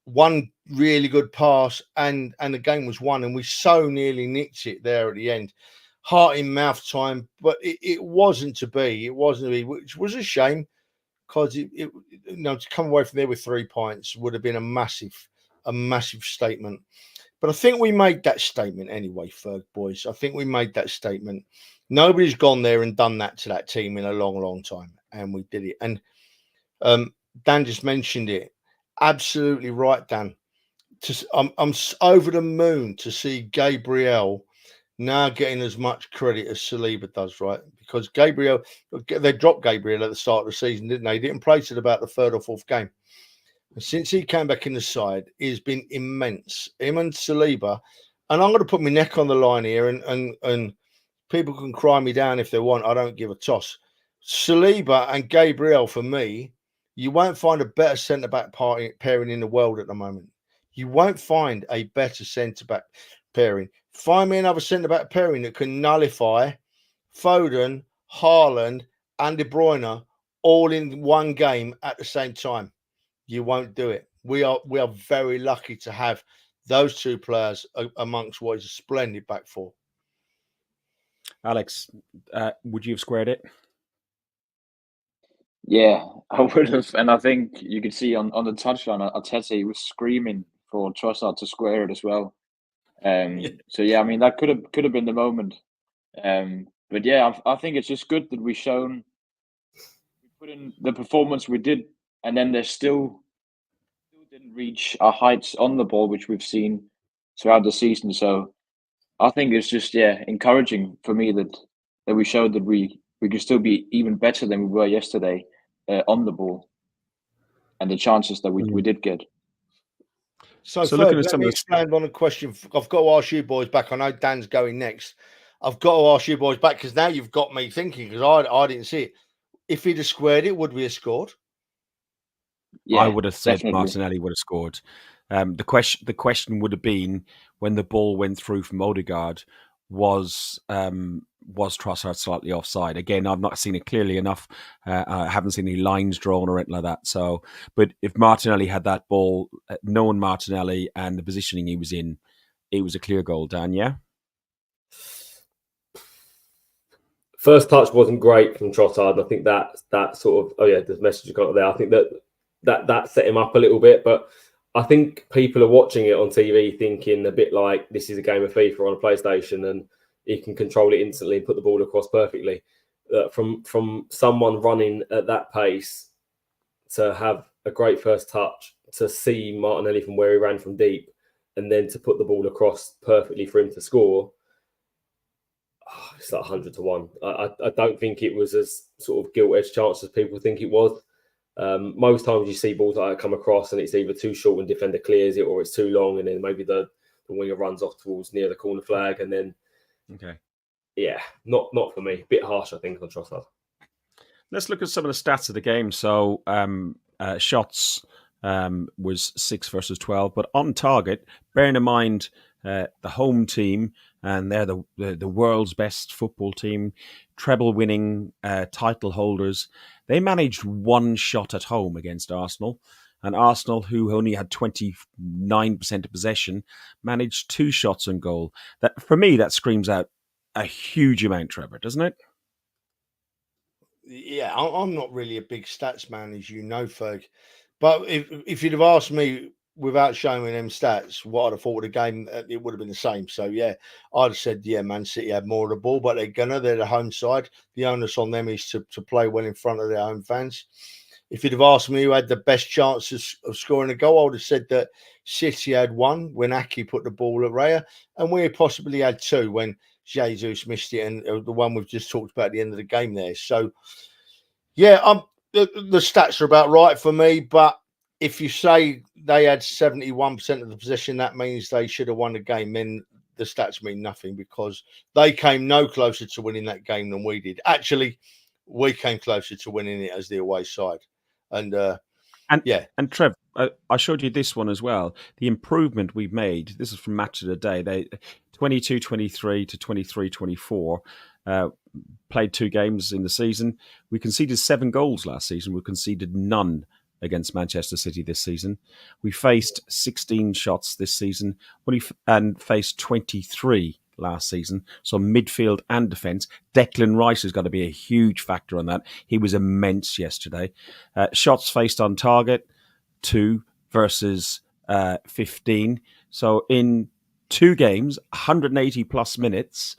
one really good pass, and the game was won, and we so nearly nicked it there at the end. Heart in mouth time, but it wasn't to be. It wasn't to be, which was a shame, because to come away from there with 3 points would have been a massive statement. But I think we made that statement anyway, Ferg boys. I think we made that statement. Nobody's gone there and done that to that team in a long, long time, and we did it. And Dan just mentioned it. Absolutely right, Dan. I'm over the moon to see Gabriel now getting as much credit as Saliba does, right? Because they dropped Gabriel at the start of the season, didn't they? He didn't play till about the 3rd or 4th game. And since he came back in the side, he's been immense. Him and Saliba and I'm going to put my neck on the line here, and people can cry me down if they want. I don't give a toss. Saliba and Gabriel, for me, you won't find a better centre-back pairing in the world at the moment. You won't find a better centre-back pairing. Find me another centre-back pairing that can nullify Foden, Haaland, and De Bruyne all in one game at the same time. You won't do it. We are very lucky to have those two players amongst what is a splendid back four. Alex, would you have squared it? Yeah, I would have, and I think you could see on the touchline, Arteta, he was screaming for Trossard to square it as well. So yeah, I mean that could have been the moment. But yeah, I think it's just good that we put in the performance we did, and then there's still didn't reach our heights on the ball, which we've seen throughout the season. So I think it's just encouraging for me that we showed that we could still be even better than we were yesterday on the ball, and the chances that we did get. So looking at let some me of the expand on a question. I've got to ask you boys back. I know Dan's going next. I've got to ask you boys back because now you've got me thinking, because I didn't see it. If he'd have squared it, would we have scored? Yeah, I would have said definitely. Martinelli would have scored. The question would have been, when the ball went through from Odegaard, was Trossard slightly offside? Again, I've not seen it clearly enough. I haven't seen any lines drawn or anything like that. So, but if Martinelli had that ball, knowing Martinelli and the positioning he was in, it was a clear goal. Dan, yeah. First touch wasn't great from Trossard. I think that sort of the message you got there. I think that set him up a little bit, but I think people are watching it on TV thinking a bit like this is a game of FIFA on a PlayStation and he can control it instantly and put the ball across perfectly. From someone running at that pace to have a great first touch, to see Martinelli from where he ran from deep, and then to put the ball across perfectly for him to score. It's like 100 to 1. I don't think it was as sort of gilt-edged chance as people think it was. Most times you see balls like that come across and it's either too short and defender clears it, or it's too long and then maybe the winger runs off towards near the corner flag, and then not for me. A bit harsh, I think, on Trossard. Let's look at some of the stats of the game. So shots was 6 versus 12, but on target, bearing in mind the home team, and they're the world's best football team, treble-winning title holders. They managed one shot at home against Arsenal, and Arsenal, who only had 29% of possession, managed 2 shots on goal. That, for me, that screams out a huge amount, Trevor, doesn't it? Yeah, I'm not really a big stats man, as you know, Ferg. But if you'd have asked me without showing them stats what I'd have thought of the game, it would have been the same. So, yeah, I'd have said, Man City had more of the ball, but they're the home side. The onus on them is to play well in front of their home fans. If you'd have asked me who had the best chances of scoring a goal, I would have said that City had one when Aki put the ball at Raya, and we possibly had 2 when Jesus missed it, and the one we've just talked about at the end of the game there. So, yeah, the stats are about right for me, but if you say they had 71% of the possession, that means they should have won the game. Then the stats mean nothing, because they came no closer to winning that game than we did. Actually, we came closer to winning it as the away side. And Trev, I showed you this one as well. The improvement we've made. This is from Match of the Day. They 22-23 to 23-24. Played 2 games in the season. We conceded 7 goals last season. We conceded none against Manchester City this season. We faced 16 shots this season, and faced 23 last season. So midfield and defence. Declan Rice has got to be a huge factor on that. He was immense yesterday. Shots faced on target, 2 versus 15. So in 2 games, 180 plus minutes,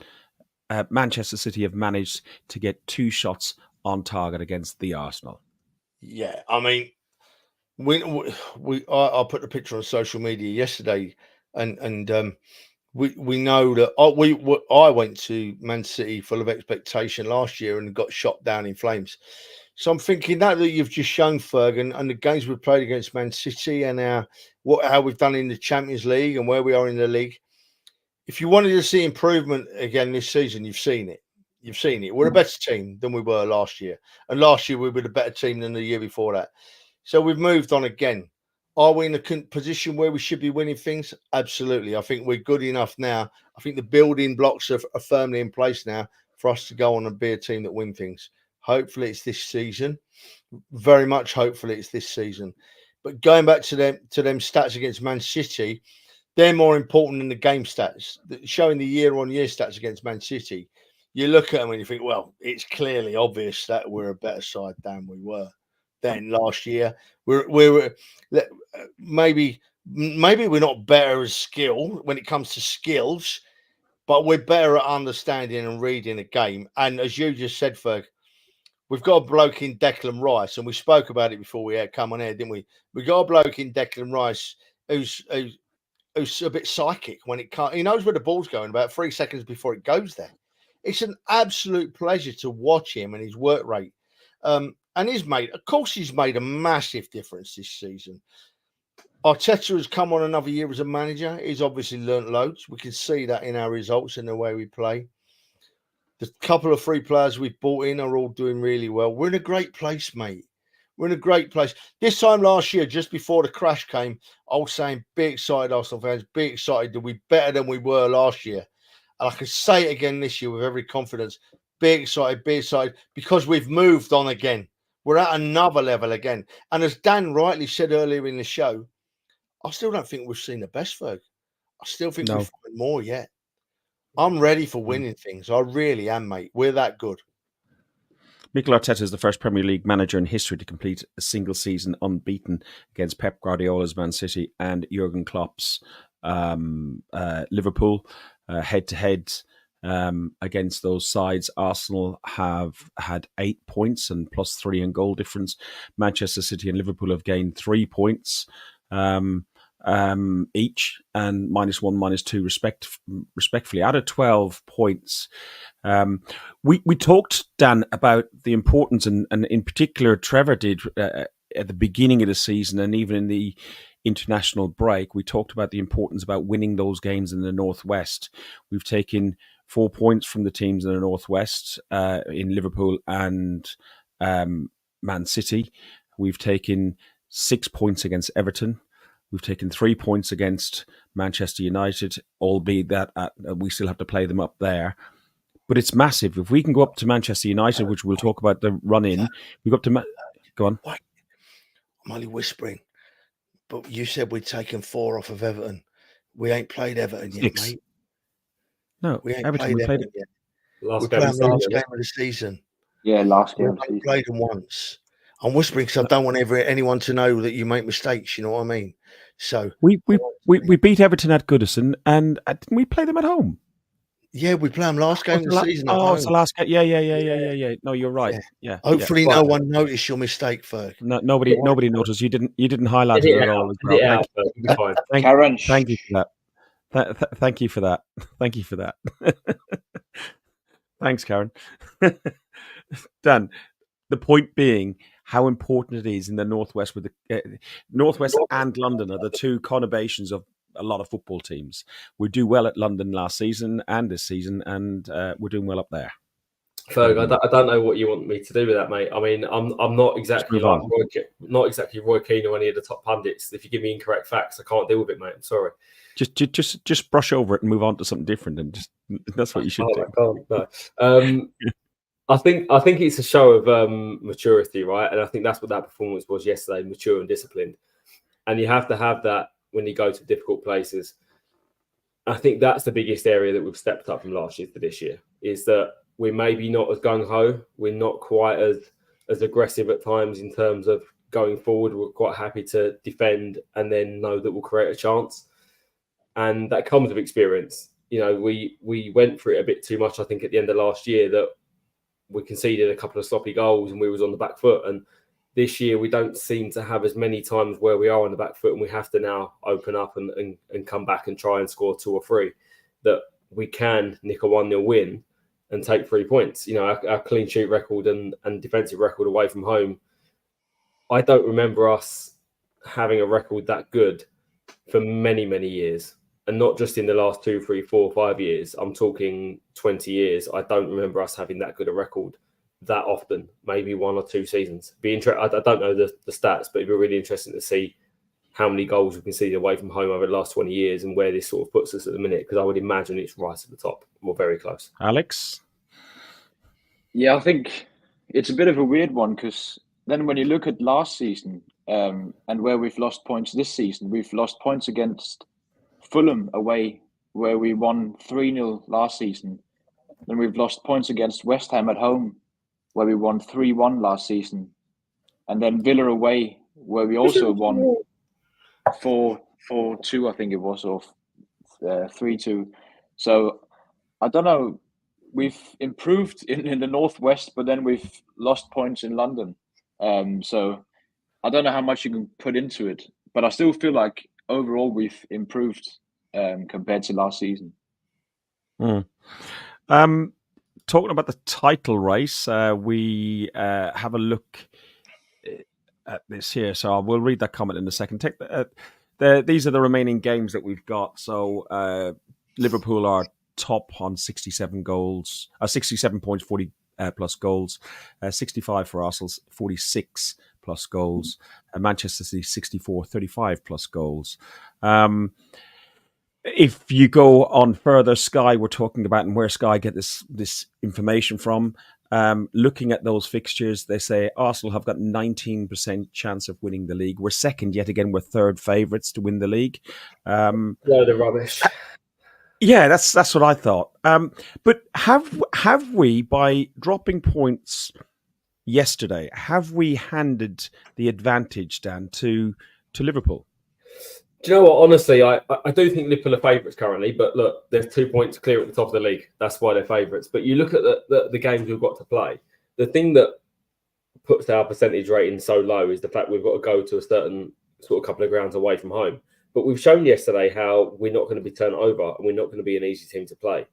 Manchester City have managed to get 2 shots on target against the Arsenal. Yeah, I mean, I put the picture on social media yesterday, and we know that I went to Man City full of expectation last year and got shot down in flames. So I'm thinking that you've just shown, Ferg, and the games we've played against Man City, and how we've done in the Champions League and where we are in the league. if you wanted to see improvement again this season, you've seen it. You've seen it. We're a better team than we were last year. And last year we were a better team than the year before that. So we've moved on again. Are we in a position where we should be winning things? Absolutely. I think we're good enough now. I think the building blocks are firmly in place now for us to go on and be a team that win things. Hopefully it's this season. Very much hopefully it's this season. But going back to them stats against Man City, they're more important than the game stats. Showing the year-on-year stats against Man City, you look at them and you think, well, it's clearly obvious that we're a better side than we were then last year. We're maybe we're not better as skill when it comes to skills, but we're better at understanding and reading a game. And as you just said, Ferg, we've got a bloke in Declan Rice, and we spoke about it before we had come on air, didn't we? We got a bloke in Declan Rice who's a bit psychic when it can't. He knows where the ball's going about 3 seconds before it goes there. It's an absolute pleasure to watch him and his work rate. And he's made a massive difference this season. Arteta has come on another year as a manager. He's obviously learnt loads. We can see that in our results and the way we play. The couple of free players we've brought in are all doing really well. We're in a great place, mate. We're in a great place. This time last year, just before the crash came, I was saying, be excited, Arsenal fans, be excited that we're better than we were last year. And I can say it again this year with every confidence. Be excited, because we've moved on again. We're at another level again. And as Dan rightly said earlier in the show, I still don't think we've seen the best, Ferg. I still think we've found more yet. I'm ready for winning things. I really am, mate. We're that good. Mikel Arteta is the first Premier League manager in history to complete a single season unbeaten against Pep Guardiola's Man City and Jurgen Klopp's Liverpool. Head-to-head against those sides, Arsenal have had 8 points and +3 in goal difference. Manchester City and Liverpool have gained 3 points each, and -1, -2 respectively, out of 12 points. We talked, Dan, about the importance, and in particular Trevor did at the beginning of the season and even in the international break, we talked about the importance about winning those games in the Northwest. We've taken 4 points from the teams in the Northwest in Liverpool and Man City. We've taken 6 points against Everton. We've taken 3 points against Manchester United, albeit that we still have to play them up there. But it's massive. If we can go up to Manchester United, which we'll talk about the run-in, we go up to... Go on. Wait. I'm only whispering. But you said we'd taken 4 off of Everton. We ain't played Everton yet, 6. mate. No, we ain't Everton, played we played Everton yet. Last game of the season. Yeah, last game We've of the season. played them once. I'm whispering because I don't want anyone to know that you make mistakes. You know what I mean? So we beat Everton at Goodison, and didn't we play them at home? Yeah, we play them last game of the season. It's the last game. Yeah. No, you're right. Yeah. Hopefully, no one noticed your mistake, Ferg. No, nobody noticed. You didn't highlight it at all. Karen, thank you for that. Thank you for that. Thank you for that. Thanks, Karen. Dan, the point being how important it is in the Northwest, with the Northwest and London are the two conurbations of a lot of football teams. We do well at London last season and this season, and we're doing well up there. Ferg, I don't know what you want me to do with that, mate. I mean, I'm not exactly like Roy Keane or any of the top pundits. If you give me incorrect facts, I can't deal with it, mate. I'm sorry. Just brush over it and move on to something different, and that's what you should do. I can't, no. I think it's a show of maturity, right? And I think that's what that performance was yesterday, mature and disciplined. And you have to have that when you go to difficult places. I think that's the biggest area that we've stepped up from last year to this year, is that we're maybe not as gung-ho. We're not quite as aggressive at times in terms of going forward. We're quite happy to defend and then know that we'll create a chance. And that comes with experience. You know, we went for it a bit too much, I think, at the end of last year, that we conceded a couple of sloppy goals and we was on the back foot. And this year we don't seem to have as many times where we are on the back foot and we have to now open up and come back and try and score 2 or 3, that we can nick a 1-0 win and take 3 points. You know, our clean sheet record and defensive record away from home, I don't remember us having a record that good for many, many years. and not just in the last 2, 3, 4, 5 years. I'm talking 20 years. I don't remember us having that good a record that often. Maybe 1 or 2 seasons. I don't know the stats, but it'd be really interesting to see how many goals we can see away from home over the last 20 years and where this sort of puts us at the minute. Because I would imagine it's right at the top. We're very close. Alex? Yeah, I think it's a bit of a weird one because then when you look at last season and where we've lost points this season, we've lost points against Fulham away, where we won 3-0 last season. Then we've lost points against West Ham at home, where we won 3-1 last season. And then Villa away, where we also won 4-2, I think it was, or 3-2. So I don't know. We've improved in the Northwest, but then we've lost points in London. So I don't know how much you can put into it, but I still feel like overall we've improved compared to last season. Talking about the title race, we have a look at this here. So I will read that comment in a second. These are the remaining games that we've got. So Liverpool are top on 67 goals, 67 points, 40 plus goals, 65 for Arsenal, 46 plus goals, and Manchester City 64, 35 plus goals. If you go on further, Sky, we're talking about, and where Sky get this information from, looking at those fixtures, they say Arsenal have got 19% chance of winning the league. We're second yet again. We're third favourites to win the league. No, the rubbish. Yeah, that's what I thought. But have we, by dropping points yesterday, have we handed the advantage, Dan, to Liverpool? Do you know what? Honestly, I do think Liverpool are favourites currently, but look, there's 2 points clear at the top of the league. That's why they're favourites. But you look at the games we've got to play. The thing that puts our percentage rating so low is the fact we've got to go to a certain sort of couple of grounds away from home. But we've shown yesterday how we're not going to be turned over and we're not going to be an easy team to play.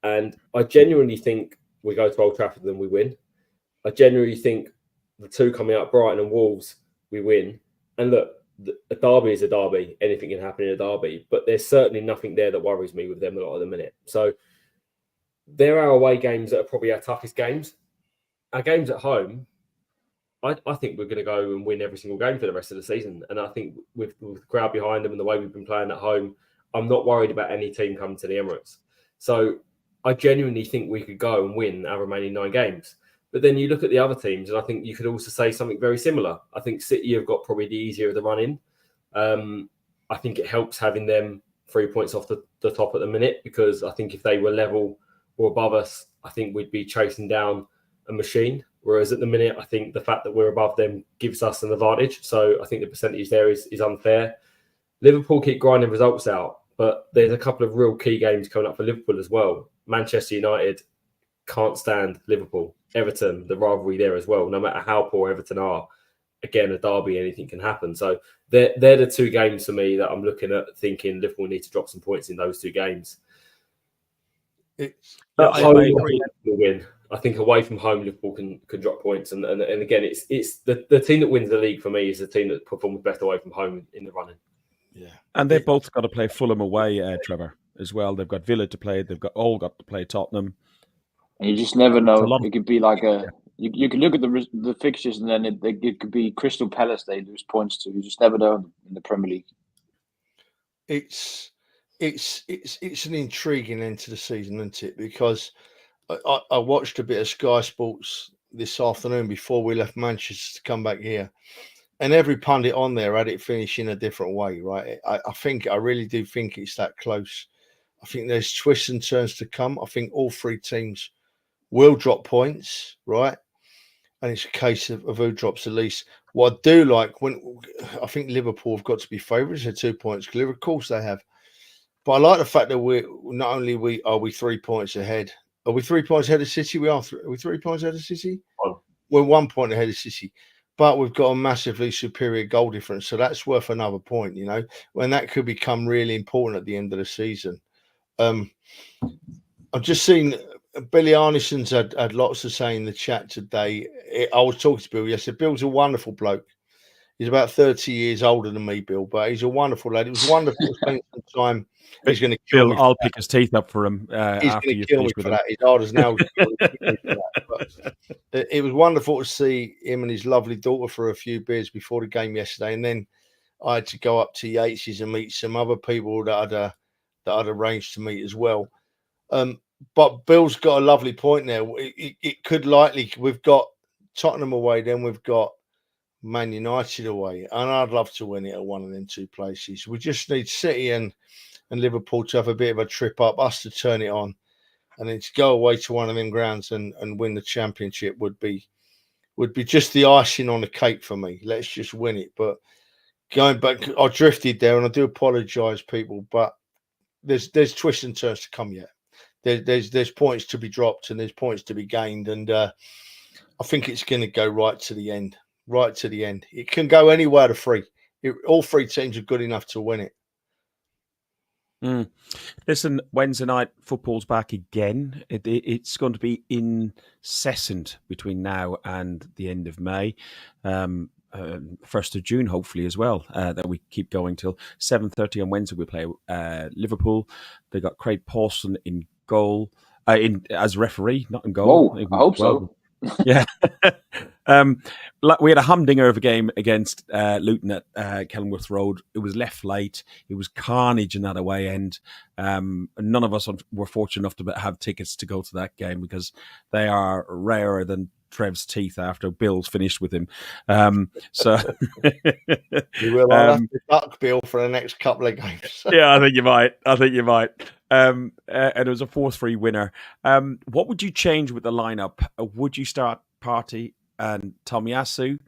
And I genuinely think we go to Old Trafford and we win. I genuinely think the two coming out, Brighton and Wolves, we win. And look, a derby is a derby. Anything can happen in a derby. But there's certainly nothing there that worries me with them a lot of the minute. So there are away games that are probably our toughest games. Our games at home, I think we're going to go and win every single game for the rest of the season. And I think with the crowd behind them and the way we've been playing at home, I'm not worried about any team coming to the Emirates. So I genuinely think we could go and win our remaining 9 games. But then you look at the other teams, and I think you could also say something very similar. I think City have got probably the easier of the run-in. I think it helps having them 3 points off the top at the minute, because I think if they were level or above us, I think we'd be chasing down a machine. Whereas at the minute, I think the fact that we're above them gives us an advantage. So I think the percentage there is unfair. Liverpool keep grinding results out, but there's a couple of real key games coming up for Liverpool as well. Manchester United can't stand Liverpool. Everton, the rivalry there as well. No matter how poor Everton are, again, a derby, anything can happen. So they're the 2 games for me that I'm looking at thinking Liverpool need to drop some points in those 2 games. I agree. Will win. I think away from home, Liverpool can drop points. And again, it's the team that wins the league for me is the team that performs best away from home in the running. Yeah. And they've both got to play Fulham away, Trevor, as well. They've got Villa to play. They've all got to play Tottenham. And you just never know. It could be like you can look at the fixtures, and then it could be Crystal Palace they lose points to. You just never know in the Premier League. It's an intriguing end to the season, isn't it? Because I watched a bit of Sky Sports this afternoon before we left Manchester to come back here, and every pundit on there had it finishing a different way, right? I really do think it's that close. I think there's twists and turns to come. I think all 3 teams will drop points, right? And it's a case of who drops the least. What I do like, I think Liverpool have got to be favourites at 2 points clear. Of course they have. But I like the fact that we're not only are we 3 points ahead. Are we 3 points ahead of City? Are we 3 points ahead of City? We're 1 point ahead of City. But we've got a massively superior goal difference. So that's worth another point, you know, when that could become really important at the end of the season. I've just seen Billy Arnison's had lots to say in the chat today. I was talking to Bill yesterday. Bill's a wonderful bloke. He's about 30 years older than me, Bill, but he's a wonderful lad. It was wonderful to spend some time. He's going to kill me. I'll pick his teeth up for him He's after going you to kill finish me with for him. that. He's hard as nails. But it was wonderful to see him and his lovely daughter for a few beers before the game yesterday, and then I had to go up to Yates's and meet some other people that I'd arranged to meet as well. But Bill's got a lovely point there. It could likely, we've got Tottenham away, then we've got Man United away, and I'd love to win it at one of them two places. We just need City and Liverpool to have a bit of a trip up, us to turn it on, and then to go away to one of them grounds and win the championship would be just the icing on the cake for me. Let's just win it. But going back, I drifted there, and I do apologise, people, but there's twists and turns to come yet. There's points to be dropped and there's points to be gained, and I think it's going to go right to the end. Right to the end. It can go anywhere to three. All three teams are good enough to win it. Listen, Wednesday night football's back again. It's going to be incessant between now and the end of May. 1st of June, hopefully, as well, that we keep going till 7:30 on Wednesday. We play Liverpool. They got Craig Pawson in goal, as referee, not in goal. Whoa, I hope so. Yeah. We had a humdinger of a game against Luton at Kenilworth Road. It was left late. It was carnage in that away end. None of us were fortunate enough to have tickets to go to that game because they are rarer than Trev's teeth after Bill's finished with him. So You will have to duck Bill for the next couple of games. Yeah, I think you might. And it was a 4-3 winner. What would you change with the lineup? Would you start Partey and Tomiyasu?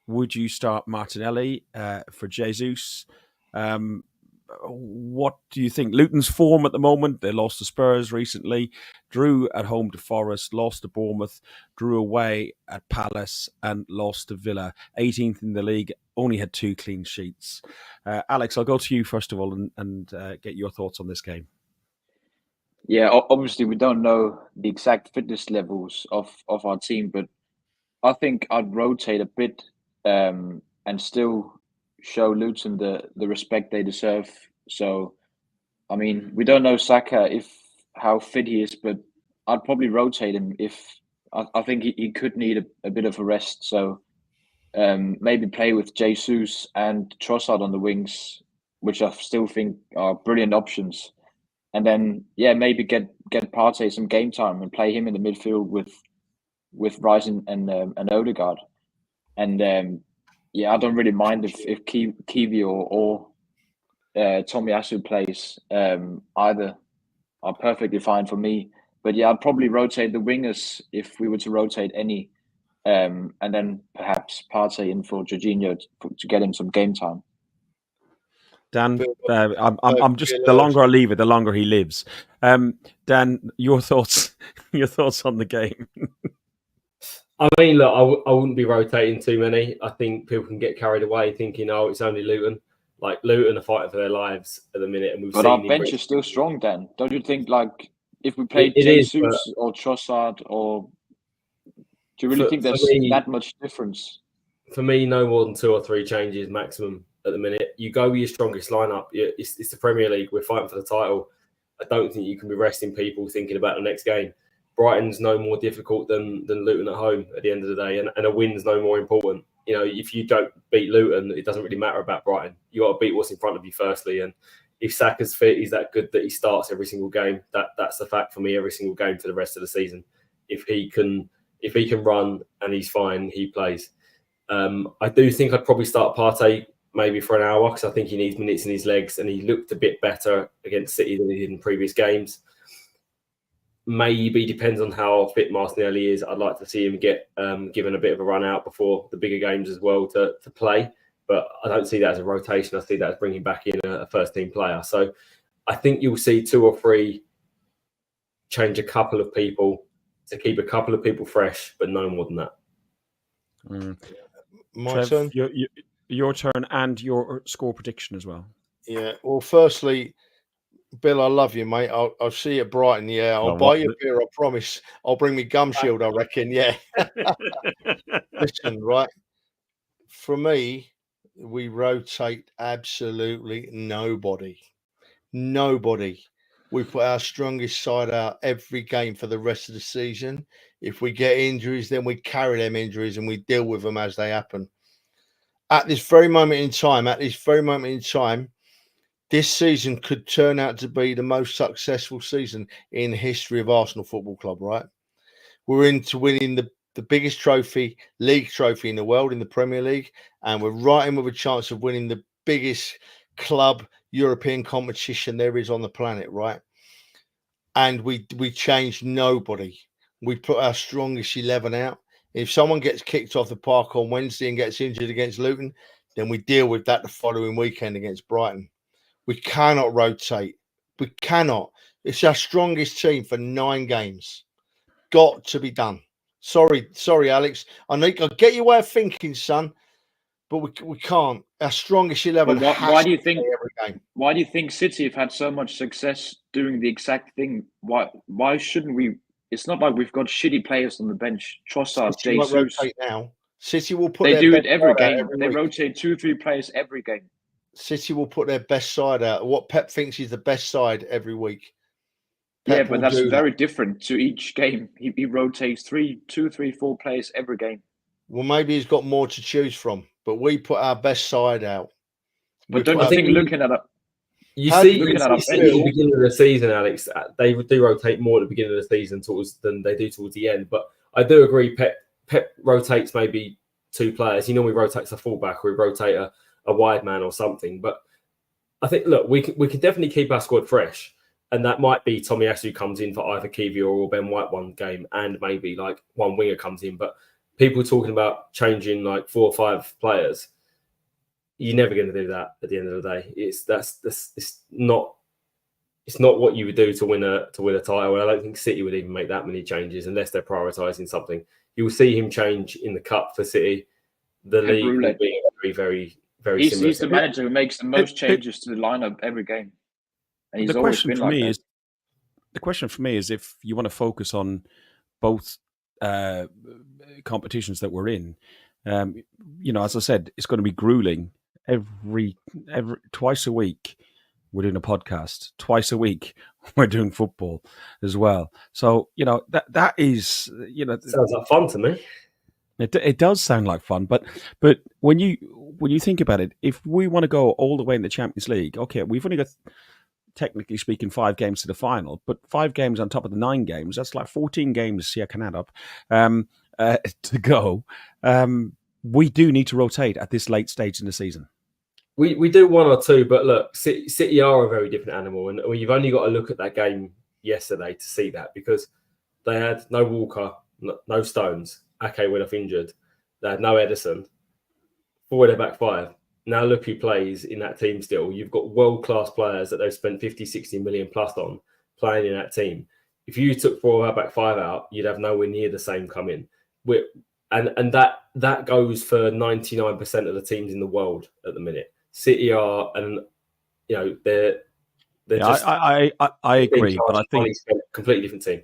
Would you start Martinelli for Jesus? What do you think? Luton's form at the moment, they lost to Spurs recently, drew at home to Forest, lost to Bournemouth, drew away at Palace and lost to Villa. 18th in the league, only had 2 clean sheets. Alex, I'll go to you first of all and get your thoughts on this game. Yeah, obviously we don't know the exact fitness levels of our team, but I think I'd rotate a bit and still show Luton the respect they deserve. So, I mean, we don't know Saka how fit he is, but I'd probably rotate him if I think he could need a bit of a rest. So maybe play with Jesus and Trossard on the wings, which I still think are brilliant options. And then maybe get Partey some game time and play him in the midfield with Rice and Odegaard. And I don't really mind if Kiwi or Tomiyasu plays. Either are perfectly fine for me. But I'd probably rotate the wingers if we were to rotate any, and then perhaps Partey in for Jorginho to get him some game time. Dan, I'm just the longer I leave it, the longer he lives. Dan, your thoughts on the game? I mean, look, I wouldn't be rotating too many. I think people can get carried away thinking, oh, it's only Luton. Like, Luton are fighting for their lives at the minute. And but our bench is still strong, Dan. Don't you think, like, if we played Jesus or Trossard, or do you really think there's that much difference? For me, no more than 2 or 3 changes maximum at the minute. You go with your strongest lineup. It's the Premier League. We're fighting for the title. I don't think you can be resting people thinking about the next game. Brighton's no more difficult than Luton at home at the end of the day, and a win's no more important. You know, if you don't beat Luton, it doesn't really matter about Brighton. You got to beat what's in front of you firstly. And if Saka's fit, he's that good that he starts every single game. That's the fact for me. Every single game for the rest of the season. If he can run and he's fine, he plays. I do think I'd probably start Partey maybe for an hour because I think he needs minutes in his legs, and he looked a bit better against City than he did in previous games. Maybe depends on how fit Martinelli is. I'd like to see him get given a bit of a run out before the bigger games as well to play. But I don't see that as a rotation. I see that as bringing back in a first team player. So I think you'll see 2 or 3 change a couple of people to keep a couple of people fresh, but no more than that. My Trev, turn. Your turn and your score prediction as well. Yeah. Well, firstly, Bill, I love you, mate. I'll see you at Brighton. Yeah, I'll buy you a beer. I promise. I'll bring me gum shield. I reckon. Yeah. Listen, right. For me, we rotate absolutely nobody. Nobody. We put our strongest side out every game for the rest of the season. If we get injuries, then we carry them injuries and we deal with them as they happen. At this very moment in time, this season could turn out to be the most successful season in the history of Arsenal Football Club, right? We're into winning the biggest league trophy in the world in the Premier League, and we're right in with a chance of winning the biggest club European competition there is on the planet, right? And we changed nobody. We put our strongest 11 out. If someone gets kicked off the park on Wednesday and gets injured against Luton, then we deal with that the following weekend against Brighton. We cannot rotate. We cannot. It's our strongest team for 9 games. Got to be done. Sorry, Alex. I get your way of thinking, son, but we can't. Our strongest 11. Why do you think? Every game. Why do you think City have had so much success doing the exact thing? Why shouldn't we? It's not like we've got shitty players on the bench. Trossard, Jesus. Now. City will put. They do it every game. They rotate 2-3 players every game. City will put their best side out. What Pep thinks is the best side every week. Yeah, but that's very different to each game. He rotates 2, 3, 4 players every game. Well, maybe he's got more to choose from, but we put our best side out. But don't you think looking at it? You see at the beginning of the season, Alex, they do rotate more at the beginning of the season than they do towards the end. But I do agree, Pep rotates maybe 2 players. He normally rotates a fullback or he rotate a wide man or something. But I think, look, we can definitely keep our squad fresh. And that might be Tomiyasu comes in for either Kiwior or Ben White one game, and maybe like one winger comes in. But people talking about changing like 4 or 5 players, you're never going to do that at the end of the day. It's not what you would do to win a title. And I don't think City would even make that many changes unless they're prioritising something. You'll see him change in the cup for City. The league will be very, very, very similar. He's the manager who makes the most changes to the lineup every game. And he's the question for like me that. is, the question for me is, if you want to focus on both competitions that we're in, as I said, it's going to be grueling. Every twice a week, we're doing a podcast. Twice a week, we're doing football as well. So that is sounds like fun to me. It does sound like fun, but when you think about it, if we want to go all the way in the Champions League, okay, we've only got, technically speaking, 5 games to the final, but 5 games on top of the 9 games, that's like 14 games. I can add up to go. We do need to rotate at this late stage in the season. We do 1 or 2, but look, City are a very different animal, and you've only got to look at that game yesterday to see that, because they had no Walker, no Stones. Ake went off injured. They had no Edison. Forward their back 5. Now look who plays in that team still. You've got world-class players that they've spent 50, 60 million plus on playing in that team. If you took 4 of our back 5 out, you'd have nowhere near the same come in. And that goes for 99% of the teams in the world at the minute. City are, and they're just. I agree, but I think a completely different team.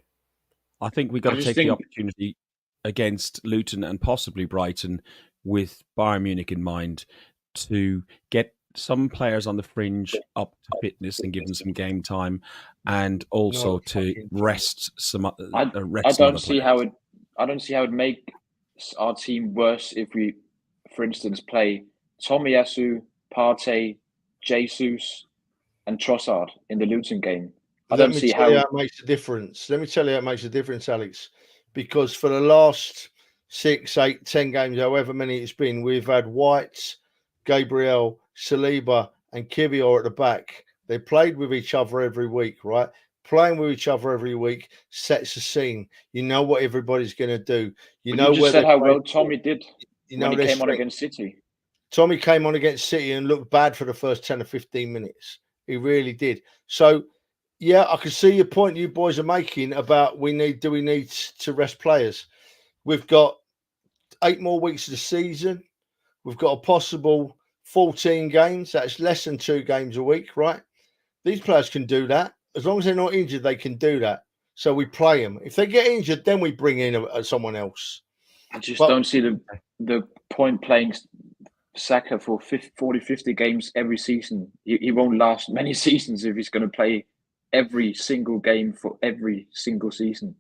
I think we've got to take the opportunity against Luton and possibly Brighton, with Bayern Munich in mind, to get some players on the fringe up to fitness and give them some game time, and also to rest some. I don't see how it make our team worse if we, for instance, play Tomiyasu, Partey, Jesus, and Trossard in the Luton game. Let me tell you how it makes a difference. Let me tell you how it makes a difference, Alex. Because for the last 6, 8, 10 games, however many it's been, we've had White, Gabriel, Saliba, and Kiwior at the back. They played with each other every week, right? Playing with each other every week sets a scene. You know what everybody's going to do. You just said how well Tommy did when he came on against City. Tommy came on against City and looked bad for the first 10 or 15 minutes. He really did. So, yeah, I can see your point you boys are making about do we need to rest players. We've got 8 more weeks of the season. We've got a possible 14 games. That's less than 2 games a week, right? These players can do that. As long as they're not injured, they can do that. So we play them. If they get injured, then we bring in someone else. I just don't see the point playing Saka for 50 games every season. He won't last many seasons if he's going to play every single game for every single season.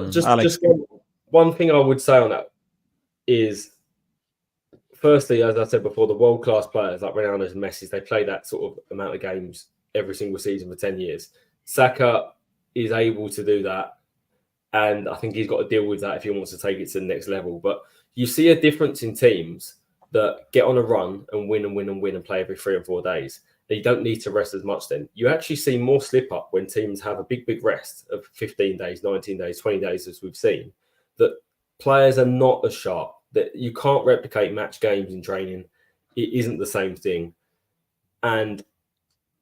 Just one thing I would say on that is, firstly, as I said before, the world-class players like Ronaldo and Messi, they play that sort of amount of games every single season for 10 years. Saka is able to do that, and I think he's got to deal with that if he wants to take it to the next level. But you see a difference in teams that get on a run and win and play every 3 or 4 days. You don't need to rest as much then. You actually see more slip up when teams have a big rest of 15 days, 19 days, 20 days, as we've seen, that players are not as sharp, that you can't replicate match games in training. It isn't the same thing. And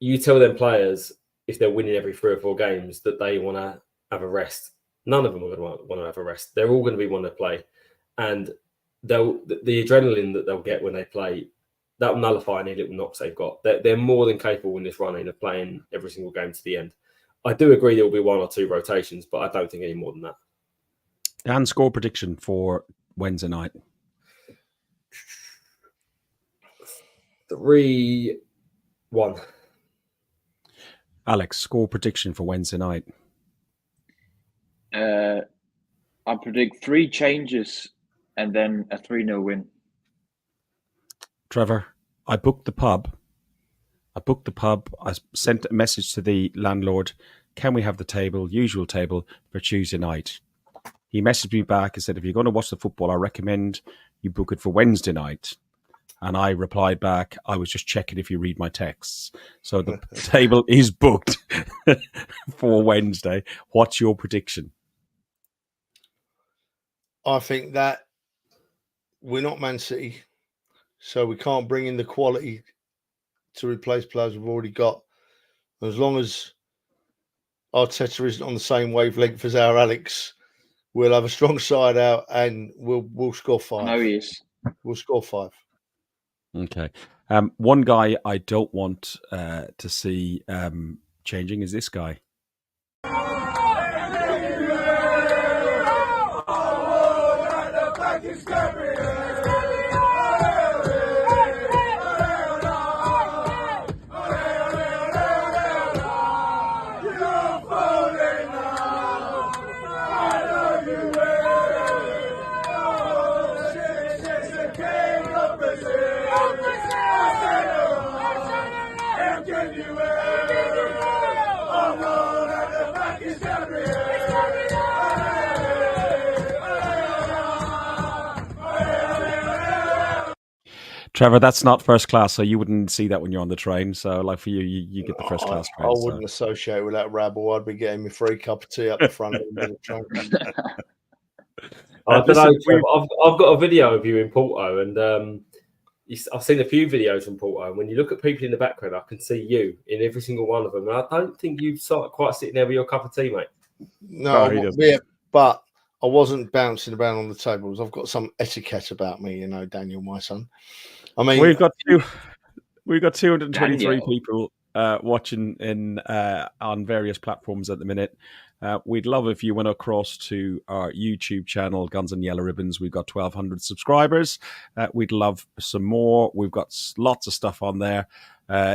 you tell them players, if they're winning every 3 or 4 games, that they want to have a rest. None of them are going to want to have a rest. They're all going to be wanting to play. And the adrenaline that they'll get when they play, that'll nullify any little knocks they've got. They're more than capable in this running of playing every single game to the end. I do agree there will be 1 or 2 rotations, but I don't think any more than that. And score prediction for Wednesday night. 3-1. Alex, score prediction for Wednesday night. I predict 3 changes and then a 3-0 win. Trevor, I booked the pub. I sent a message to the landlord. Can we have the usual table for Tuesday night? He messaged me back and said, if you're going to watch the football, I recommend you book it for Wednesday night. And I replied back, I was just checking if you read my texts. So the table is booked for Wednesday. What's your prediction? I think that we're not Man City, so we can't bring in the quality to replace players we've already got. As long as Arteta isn't on the same wavelength as our Alex, we'll have a strong side out and we'll score 5. I know he is. We'll score 5. Okay. One guy I don't want to see changing is this guy. Trevor, that's not first class, so you wouldn't see that when you're on the train. So, like for you, you get the first class train. I wouldn't associate with that rabble. I'd be getting my free cup of tea up the front of the train. I don't know, Trev, I've got a video of you in Porto, and I've seen a few videos from Porto. And when you look at people in the background, I can see you in every single one of them. And I don't think you quite sitting there with your cup of tea, mate. No, yeah, but I wasn't bouncing around on the tables. I've got some etiquette about me, you know, Daniel, my son. I mean, we've got 223 Daniel. People watching on various platforms at the minute. We'd love if you went across to our YouTube channel, Guns and Yellow Ribbons. We've got 1,200 subscribers. We'd love some more. We've got lots of stuff on there,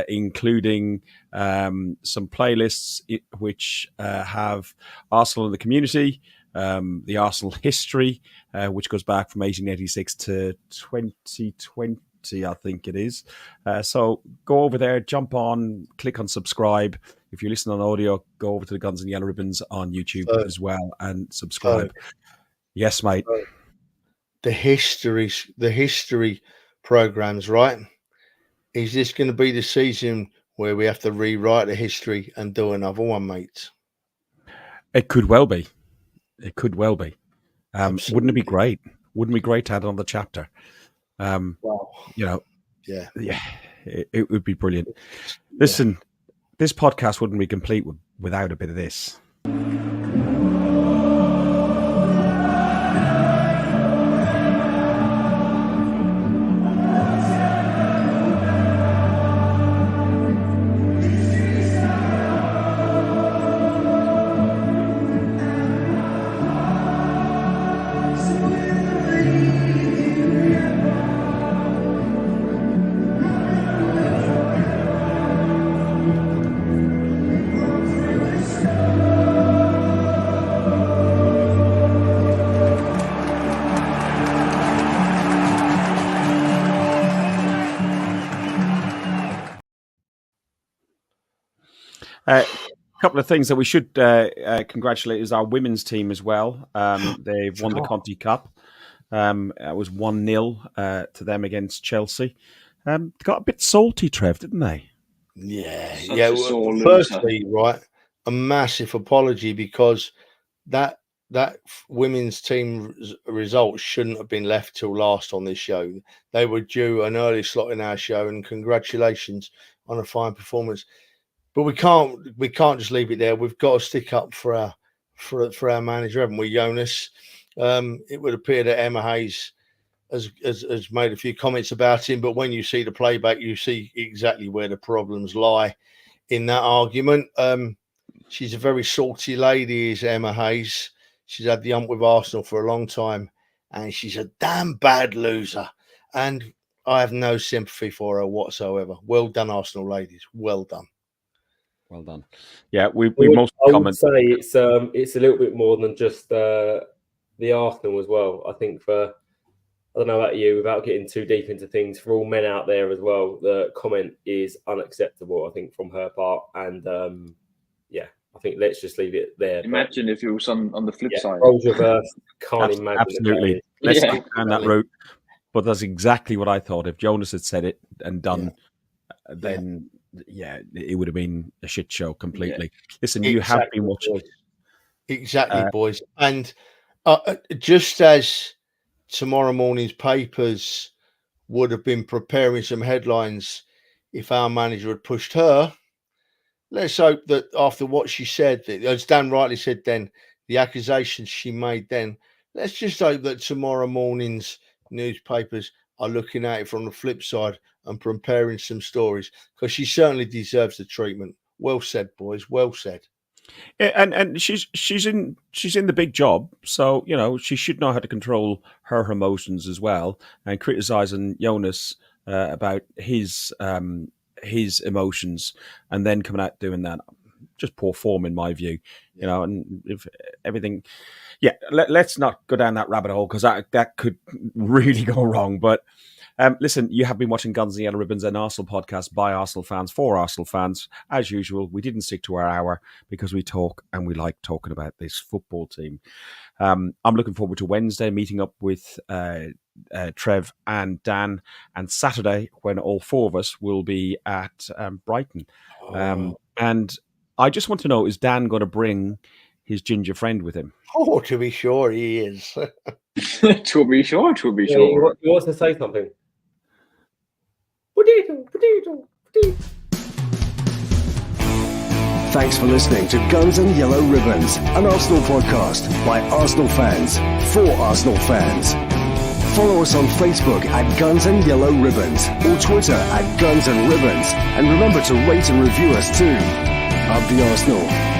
including some playlists which have Arsenal in the community, the Arsenal history, which goes back from 1886 to 2020. I think it is. So go over there, jump on, click on subscribe. If you're listening on audio, go over to the Guns and Yellow Ribbons on YouTube as well and subscribe. Yes, mate. The history programs, right? Is this going to be the season where we have to rewrite the history and do another one, mate? It could well be. It could well be. Wouldn't it be great? Wouldn't it be great to add another chapter? Wow. You know, yeah, it would be brilliant. Listen, this podcast wouldn't be complete without a bit of this. couple of things that we should congratulate is our women's team as well. They've won the Conti Cup. It was 1-0 to them against Chelsea. They got a bit salty, Trev, didn't they? Yeah. Well, firstly, right, a massive apology because that women's team result shouldn't have been left till last on this show. They were due an early slot in our show, and congratulations on a fine performance. But we can't just leave it there. We've got to stick up for our manager, haven't we, Jonas? It would appear that Emma Hayes has made a few comments about him, but when you see the playback, you see exactly where the problems lie in that argument. She's a very salty lady, is Emma Hayes. She's had the hump with Arsenal for a long time, and she's a damn bad loser. And I have no sympathy for her whatsoever. Well done, Arsenal ladies. Well done. Well done. Yeah, we most comment. I would say it's a little bit more than just the Arsenal as well. I think I don't know about you, without getting too deep into things, for all men out there as well, the comment is unacceptable, I think, from her part. And I think let's just leave it there. Imagine if it was on the flip side. Roles reversed. Can't imagine. Absolutely. Let's go down that route. But that's exactly what I thought. If Jonas had said it and done, then it would have been a shit show completely. Listen, you have been watching. Exactly, boys. And just as tomorrow morning's papers would have been preparing some headlines if our manager had pushed her, let's hope that after what she said, as Dan rightly said then, the accusations she made then, let's just hope that tomorrow morning's newspapers are looking at it from the flip side and preparing some stories, because she certainly deserves the treatment. Well said, boys. Well said. And she's in the big job, so she should know how to control her emotions as well. And criticizing Jonas about his emotions, and then coming out doing that, just poor form in my view. And if everything, let's not go down that rabbit hole, because that could really go wrong. But listen, you have been watching Guns and Yellow Ribbons, an Arsenal podcast by Arsenal fans for Arsenal fans. As usual, we didn't stick to our hour because we talk and we like talking about this football team. I'm looking forward to Wednesday, meeting up with Trev and Dan, and Saturday when all four of us will be at Brighton. And I just want to know, is Dan going to bring his ginger friend with him? Oh, to be sure he is. To be sure. He wants to say something. Thanks for listening to Guns and Yellow Ribbons, an Arsenal podcast by Arsenal fans for Arsenal fans. Follow us on Facebook at Guns and Yellow Ribbons or Twitter at Guns and Ribbons. And remember to rate and review us too. Up the Arsenal.